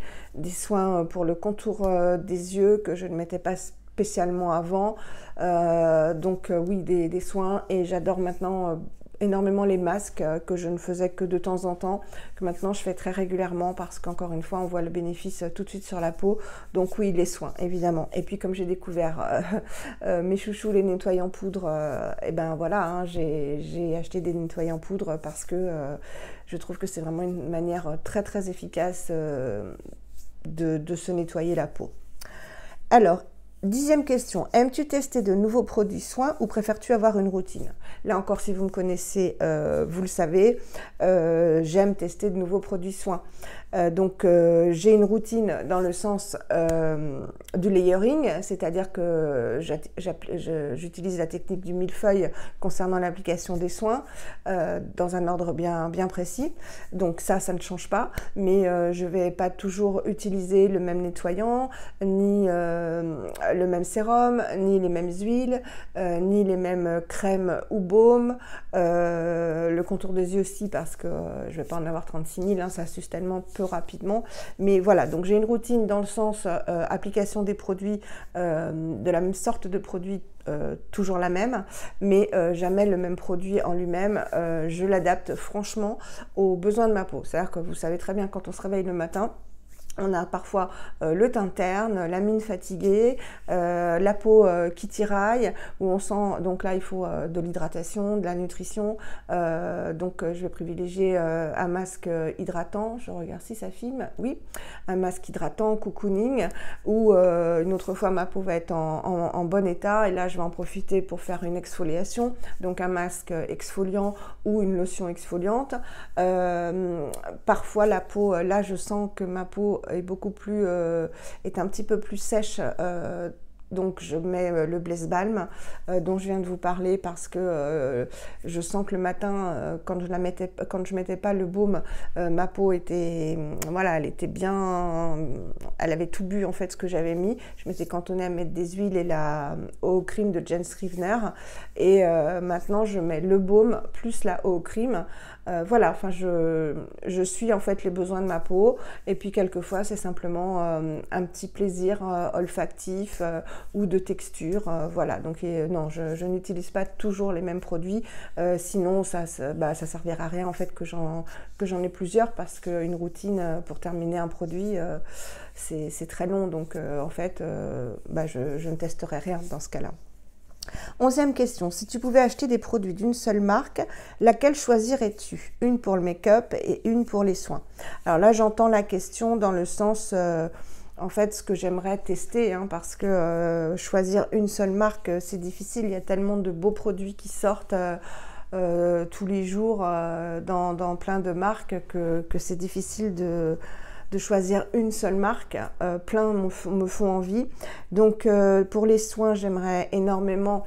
soins pour le contour des yeux que je ne mettais pas spécialement avant. Oui, des soins, et j'adore maintenant énormément les masques que je ne faisais que de temps en temps, que maintenant je fais très régulièrement parce qu'encore une fois on voit le bénéfice tout de suite sur la peau. Donc oui, les soins évidemment. Et puis comme j'ai découvert mes chouchous, les nettoyants poudre, et ben voilà, hein, j'ai acheté des nettoyants poudre parce que je trouve que c'est vraiment une manière très très efficace de se nettoyer la peau. Alors, 10e question, aimes-tu tester de nouveaux produits soins ou préfères-tu avoir une routine? Là encore, si vous me connaissez, vous le savez, j'aime tester de nouveaux produits soins. J'ai une routine dans le sens du layering, c'est-à-dire que j'utilise la technique du millefeuille concernant l'application des soins dans un ordre bien précis. Donc ça ne change pas, mais je ne vais pas toujours utiliser le même nettoyant, ni le même sérum, ni les mêmes huiles, ni les mêmes crèmes ou baumes. Le contour des yeux aussi, parce que je ne vais pas en avoir 36 000, hein, ça s'use tellement peu rapidement. Mais voilà, donc j'ai une routine dans le sens application des produits, de la même sorte de produit, toujours la même, mais jamais le même produit en lui-même. Je l'adapte franchement aux besoins de ma peau. C'est-à-dire que vous savez très bien, quand on se réveille le matin, on a parfois le teint terne, la mine fatiguée, la peau qui tiraille, où on sent, donc là il faut de l'hydratation, de la nutrition, je vais privilégier un masque hydratant, je regarde si ça filme, oui, un masque hydratant, cocooning, ou une autre fois ma peau va être en bon état, et là je vais en profiter pour faire une exfoliation, donc un masque exfoliant ou une lotion exfoliante. Parfois la peau, là je sens que ma peau est un petit peu plus sèche, donc je mets le Blaise Balm dont je viens de vous parler, parce que je sens que le matin, quand je mettais pas le baume, ma peau était, voilà, elle était bien, elle avait tout bu en fait ce que j'avais mis. Je m'étais cantonnée à mettre des huiles et la eau cream de Jens Rivner, et maintenant je mets le baume plus la eau cream Voilà, enfin je suis en fait les besoins de ma peau, et puis quelquefois c'est simplement un petit plaisir olfactif ou de texture, voilà. Donc non, je n'utilise pas toujours les mêmes produits, sinon ça servira à rien en fait que j'en ai plusieurs, parce qu'une routine pour terminer un produit c'est très long, donc en fait je ne testerai rien dans ce cas-là. 11e question, si tu pouvais acheter des produits d'une seule marque, laquelle choisirais-tu? Une pour le make-up et une pour les soins. Alors là, j'entends la question dans le sens, en fait, ce que j'aimerais tester, hein, parce que choisir une seule marque, c'est difficile. Il y a tellement de beaux produits qui sortent tous les jours dans plein de marques que c'est difficile de choisir une seule marque. Plein me font envie. Donc pour les soins, j'aimerais énormément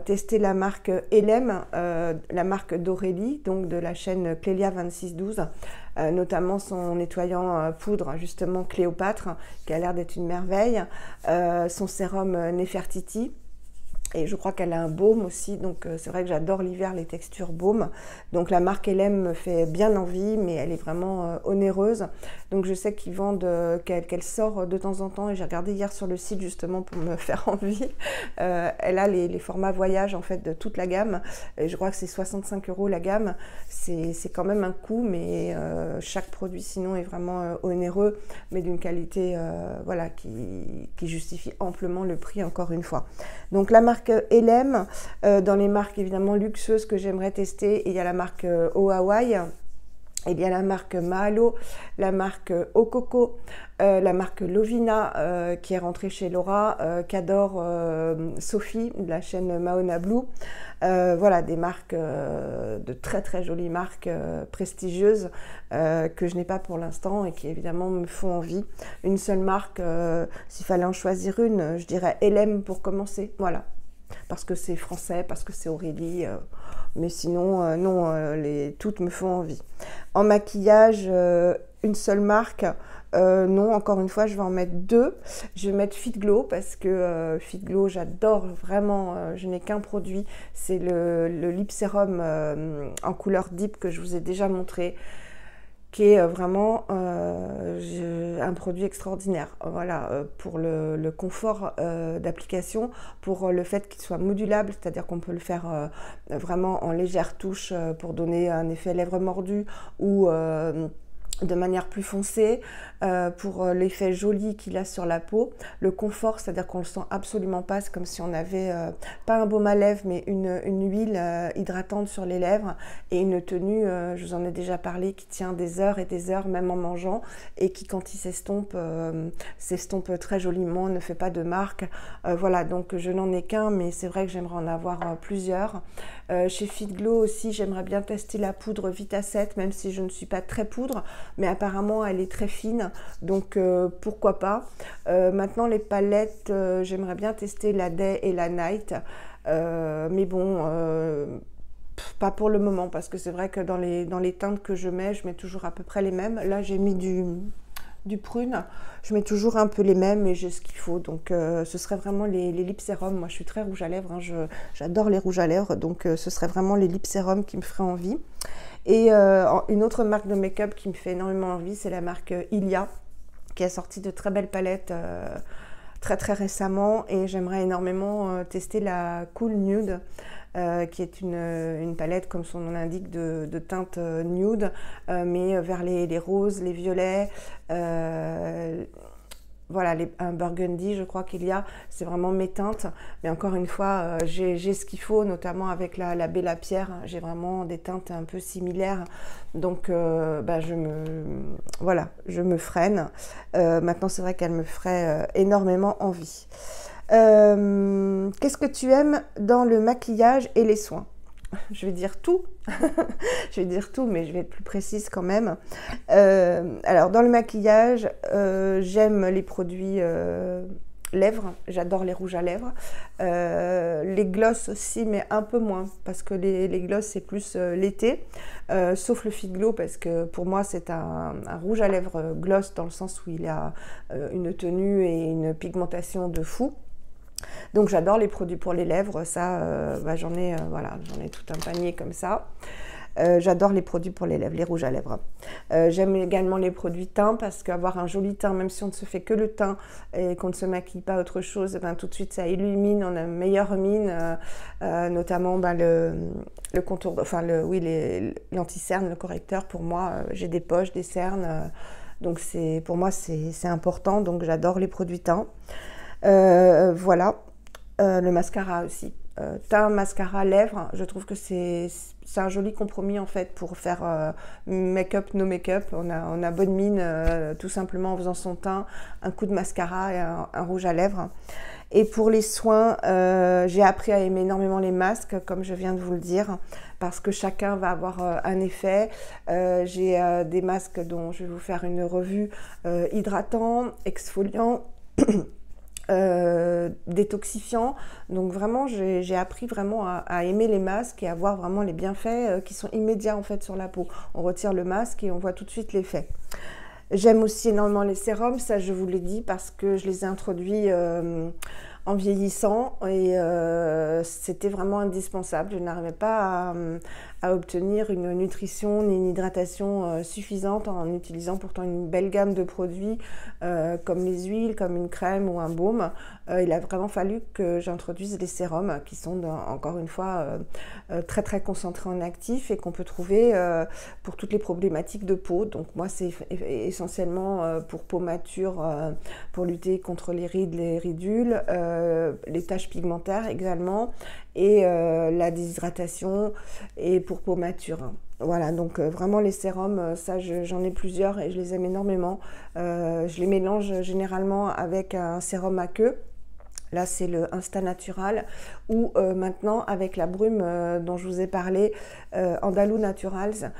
tester la marque Elem, la marque d'Aurélie, donc de la chaîne Clélia 2612, notamment son nettoyant poudre, justement Cléopâtre, qui a l'air d'être une merveille, son sérum Nefertiti. Et je crois qu'elle a un baume aussi, donc c'est vrai que j'adore l'hiver, les textures baume. Donc la marque Elem me fait bien envie, mais elle est vraiment onéreuse. Donc je sais qu'ils vendent, qu'elle sort de temps en temps, et j'ai regardé hier sur le site justement pour me faire envie. Elle a les formats voyage en fait de toute la gamme. Et je crois que c'est 65 € la gamme. C'est quand même un coût, mais chaque produit sinon est vraiment onéreux, mais d'une qualité voilà, qui justifie amplement le prix, encore une fois. Donc la marque Elem, dans les marques évidemment luxueuses que j'aimerais tester, il y a la marque Au Hawaii, il y a la marque Mahalo, la marque Okoko, la marque Lovina qui est rentrée chez Laura, qu'adore Sophie de la chaîne Mahona Blue. Voilà, des marques, de très très jolies marques prestigieuses que je n'ai pas pour l'instant et qui évidemment me font envie. Une seule marque, s'il fallait en choisir une, je dirais Elem pour commencer, voilà. Parce que c'est français, parce que c'est Aurélie, mais sinon, non, toutes me font envie. En maquillage, une seule marque, non, encore une fois, je vais en mettre deux. Je vais mettre Fit Glow, parce que Fit Glow, j'adore vraiment, je n'ai qu'un produit, c'est le lip sérum en couleur Deep que je vous ai déjà montré, qui est vraiment un produit extraordinaire. Voilà, pour le confort d'application, pour le fait qu'il soit modulable, c'est-à-dire qu'on peut le faire vraiment en légère touche pour donner un effet lèvres mordues, ou de manière plus foncée, pour l'effet joli qu'il a sur la peau. Le confort, c'est-à-dire qu'on ne le sent absolument pas, c'est comme si on avait, pas un baume à lèvres, mais une huile hydratante sur les lèvres, et une tenue, je vous en ai déjà parlé, qui tient des heures et des heures, même en mangeant, et qui, quand il s'estompe très joliment, ne fait pas de marque. Voilà, donc je n'en ai qu'un, mais c'est vrai que j'aimerais en avoir plusieurs. Chez Fit Glow aussi, j'aimerais bien tester la poudre Vita 7, même si je ne suis pas très poudre, mais apparemment elle est très fine, donc pourquoi pas. Maintenant les palettes, j'aimerais bien tester la Day et la Night, mais bon, pas pour le moment, parce que c'est vrai que dans les teintes que je mets toujours à peu près les mêmes. Là j'ai mis du prune, je mets toujours un peu les mêmes, et j'ai ce qu'il faut. Donc ce serait vraiment les lip sérum. Moi je suis très rouge à lèvres, hein, j'adore les rouges à lèvres, donc ce serait vraiment les lip sérum qui me feraient envie. Et une autre marque de make-up qui me fait énormément envie, c'est la marque Ilia, qui a sorti de très belles palettes très très récemment, et j'aimerais énormément tester la Cool Nude, qui est une palette, comme son nom l'indique, de teinte nude, mais vers les roses, les violets, voilà, un burgundy, je crois qu'il y a, c'est vraiment mes teintes. Mais encore une fois, j'ai ce qu'il faut, notamment avec la Bella Pierre. J'ai vraiment des teintes un peu similaires. Donc, je me freine. Maintenant, c'est vrai qu'elle me ferait énormément envie. Qu'est-ce que tu aimes dans le maquillage et les soins? Je vais dire tout. Je vais dire tout, mais je vais être plus précise quand même. Alors, dans le maquillage, j'aime les produits lèvres. J'adore les rouges à lèvres. Les gloss aussi, mais un peu moins, parce que les gloss, c'est plus l'été. Sauf le Fit Glow, parce que pour moi, c'est un rouge à lèvres gloss, dans le sens où il a une tenue et une pigmentation de fou. Donc j'adore les produits pour les lèvres, ça, j'en ai tout un panier comme ça. J'adore les produits pour les lèvres, les rouges à lèvres. J'aime également les produits teint parce qu'avoir un joli teint, même si on ne se fait que le teint et qu'on ne se maquille pas autre chose, ben, tout de suite ça illumine, on a une meilleure mine, notamment ben, le contour, enfin l'anti-cerne, le correcteur. Pour moi, j'ai des poches, des cernes, donc pour moi c'est important, donc j'adore les produits teint. Voilà, le mascara aussi. Teint, mascara, lèvres, je trouve que c'est un joli compromis en fait pour faire make-up, no make-up. On a bonne mine tout simplement en faisant son teint, un coup de mascara et un rouge à lèvres. Et pour les soins, j'ai appris à aimer énormément les masques, comme je viens de vous le dire, parce que chacun va avoir un effet. J'ai des masques dont je vais vous faire une revue hydratant, exfoliant, détoxifiant. Donc vraiment j'ai appris vraiment à aimer les masques et à voir vraiment les bienfaits qui sont immédiats en fait sur la peau. On retire le masque et on voit tout de suite l'effet. J'aime aussi énormément les sérums, ça je vous l'ai dit parce que je les ai introduits en vieillissant et c'était vraiment indispensable. Je n'arrivais pas à obtenir une nutrition ni une hydratation suffisante en utilisant pourtant une belle gamme de produits comme les huiles, comme une crème ou un baume. Il a vraiment fallu que j'introduise les sérums qui sont encore une fois très très concentrés en actifs et qu'on peut trouver pour toutes les problématiques de peau. Donc moi c'est essentiellement pour peau mature, pour lutter contre les rides, les ridules, les taches pigmentaires également et la déshydratation et pour peau mature. Voilà, donc vraiment les sérums, ça j'en ai plusieurs et je les aime énormément. Je les mélange généralement avec un sérum à queue. Là, c'est le Insta Natural ou maintenant avec la brume dont je vous ai parlé, Andalou Naturals,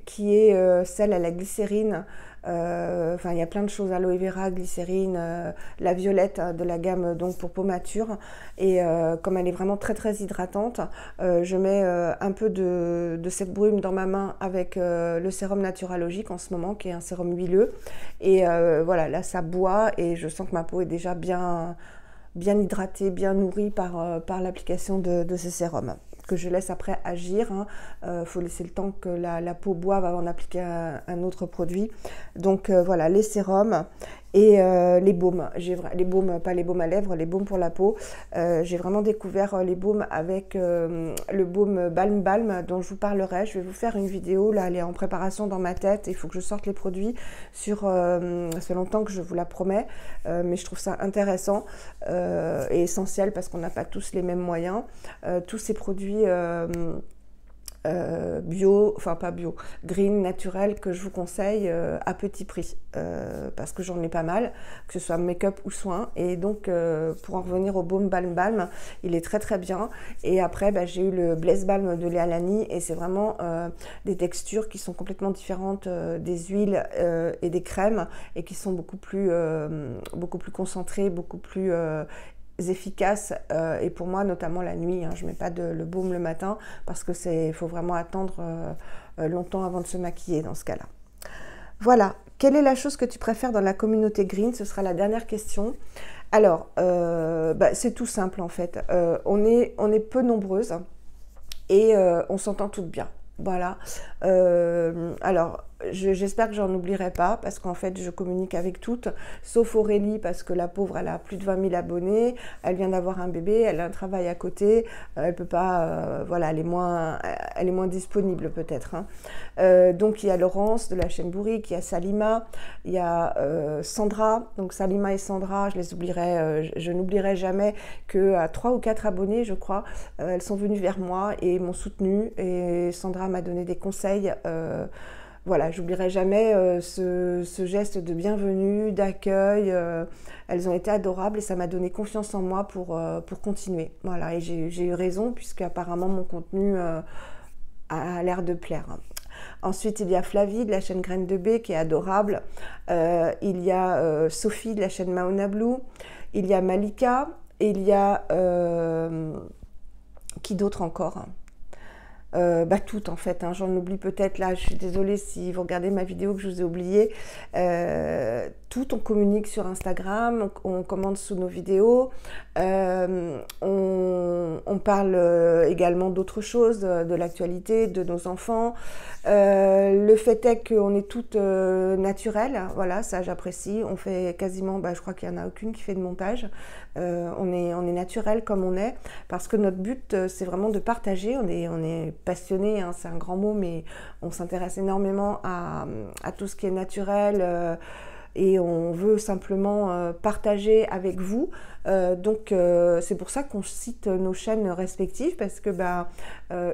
qui est celle à la glycérine. Enfin, il y a plein de choses, aloe vera, glycérine, la violette de la gamme donc pour peau mature. Et comme elle est vraiment très très hydratante, je mets un peu de cette brume dans ma main avec le sérum Naturalogique en ce moment, qui est un sérum huileux. Et voilà, là ça boit et je sens que ma peau est déjà bien hydratée, bien nourrie par l'application de ce sérum, que je laisse après agir. Faut laisser le temps que la peau boive avant d'appliquer un autre produit. Donc voilà, les sérums et les baumes. Les baumes, pas les baumes à lèvres, les baumes pour la peau. J'ai vraiment découvert les baumes avec le baume Balm Balm dont je vous parlerai. Je vais vous faire une vidéo, là elle est en préparation dans ma tête. Il faut que je sorte les produits sur ça fait longtemps que je vous la promets, mais je trouve ça intéressant et essentiel parce qu'on n'a pas tous les mêmes moyens. Tous ces produits bio, enfin pas bio, green, naturel, que je vous conseille à petit prix parce que j'en ai pas mal, que ce soit make-up ou soins. Et donc pour en revenir au baume Balm Balm, il est très très bien. Et après j'ai eu le Blaise Balm de Léa Lani et c'est vraiment des textures qui sont complètement différentes des huiles et des crèmes et qui sont beaucoup plus concentrées, beaucoup plus efficaces et pour moi notamment la nuit, je mets pas le baume le matin parce que il faut vraiment attendre longtemps avant de se maquiller dans ce cas-là. Voilà, quelle est la chose que tu préfères dans la communauté green? Ce sera la dernière question. Alors c'est tout simple en fait, on est peu nombreuses et on s'entend toutes bien. Voilà, alors j'espère que j'en oublierai pas parce qu'en fait je communique avec toutes, sauf Aurélie parce que la pauvre elle a plus de 20 000 abonnés, elle vient d'avoir un bébé, elle a un travail à côté, elle peut pas, voilà, elle est moins disponible peut-être. Donc il y a Laurence de la chaîne Bourrique, il y a Salima, il y a Sandra, donc Salima et Sandra, je les oublierai, je n'oublierai jamais qu'à 3 ou 4 abonnés je crois, elles sont venues vers moi et m'ont soutenue et Sandra m'a donné des conseils. Voilà, j'oublierai jamais ce geste de bienvenue, d'accueil. Elles ont été adorables et ça m'a donné confiance en moi pour continuer. Voilà, et j'ai eu raison puisque apparemment mon contenu a l'air de plaire. Ensuite, il y a Flavie de la chaîne Graines de Baie qui est adorable. Il y a Sophie de la chaîne Maona Blue. Il y a Malika. Et il y a qui d'autre encore? Toutes en fait, hein, j'en oublie peut-être là, je suis désolée si vous regardez ma vidéo que je vous ai oublié. Tout, on communique sur Instagram, on commente sous nos vidéos, on parle également d'autres choses, de l'actualité, de nos enfants. Le fait est qu'on est toutes naturelles, voilà, ça j'apprécie. On fait quasiment, je crois qu'il n'y en a aucune qui fait de montage. On est naturel comme on est, parce que notre but c'est vraiment de partager. On est passionné, hein, c'est un grand mot, mais on s'intéresse énormément à tout ce qui est naturel. Et on veut simplement partager avec vous. C'est pour ça qu'on cite nos chaînes respectives, parce que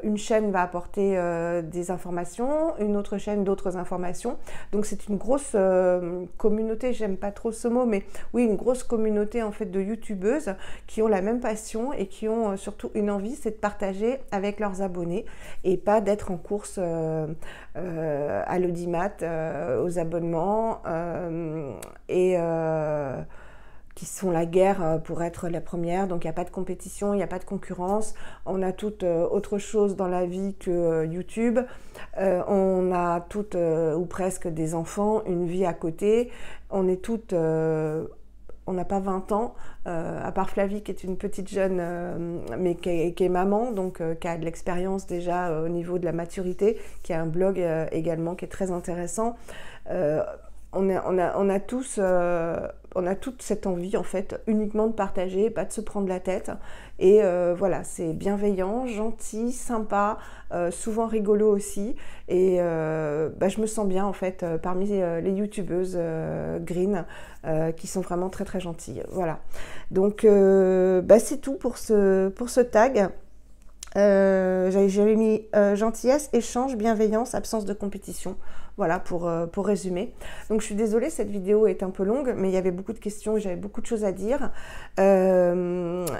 une chaîne va apporter des informations, une autre chaîne d'autres informations. Donc c'est une grosse communauté, j'aime pas trop ce mot, mais oui, une grosse communauté en fait de youtubeuses qui ont la même passion et qui ont surtout une envie, c'est de partager avec leurs abonnés et pas d'être en course à l'audimat, aux abonnements qui sont la guerre pour être la première. Donc il n'y a pas de compétition, il n'y a pas de concurrence. On a toutes autre chose dans la vie que YouTube. On a toutes ou presque des enfants, une vie à côté. On est toutes... on n'a pas 20 ans, à part Flavie qui est une petite jeune, mais qui est maman, donc qui a de l'expérience déjà au niveau de la maturité, qui a un blog également qui est très intéressant. On a tous... on a toute cette envie en fait uniquement de partager, pas de se prendre la tête. Et voilà, c'est bienveillant, gentil, sympa, souvent rigolo aussi. Et je me sens bien en fait parmi les youtubeuses green qui sont vraiment très très gentilles. Voilà. Donc c'est tout pour ce tag. J'avais mis gentillesse, échange, bienveillance, absence de compétition. Voilà pour résumer. Donc je suis désolée, cette vidéo est un peu longue, mais il y avait beaucoup de questions et j'avais beaucoup de choses à dire.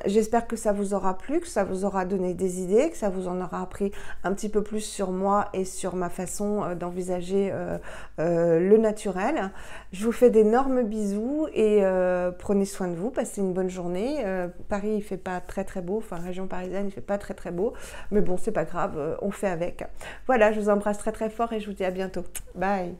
J'espère que ça vous aura plu, que ça vous aura donné des idées, que ça vous en aura appris un petit peu plus sur moi et sur ma façon d'envisager le naturel. Je vous fais d'énormes bisous et prenez soin de vous, passez une bonne journée. Paris, il fait pas très très beau, enfin région parisienne, il fait pas très très beau, mais bon, c'est pas grave, on fait avec. Voilà, je vous embrasse très très fort et je vous dis à bientôt. Bye.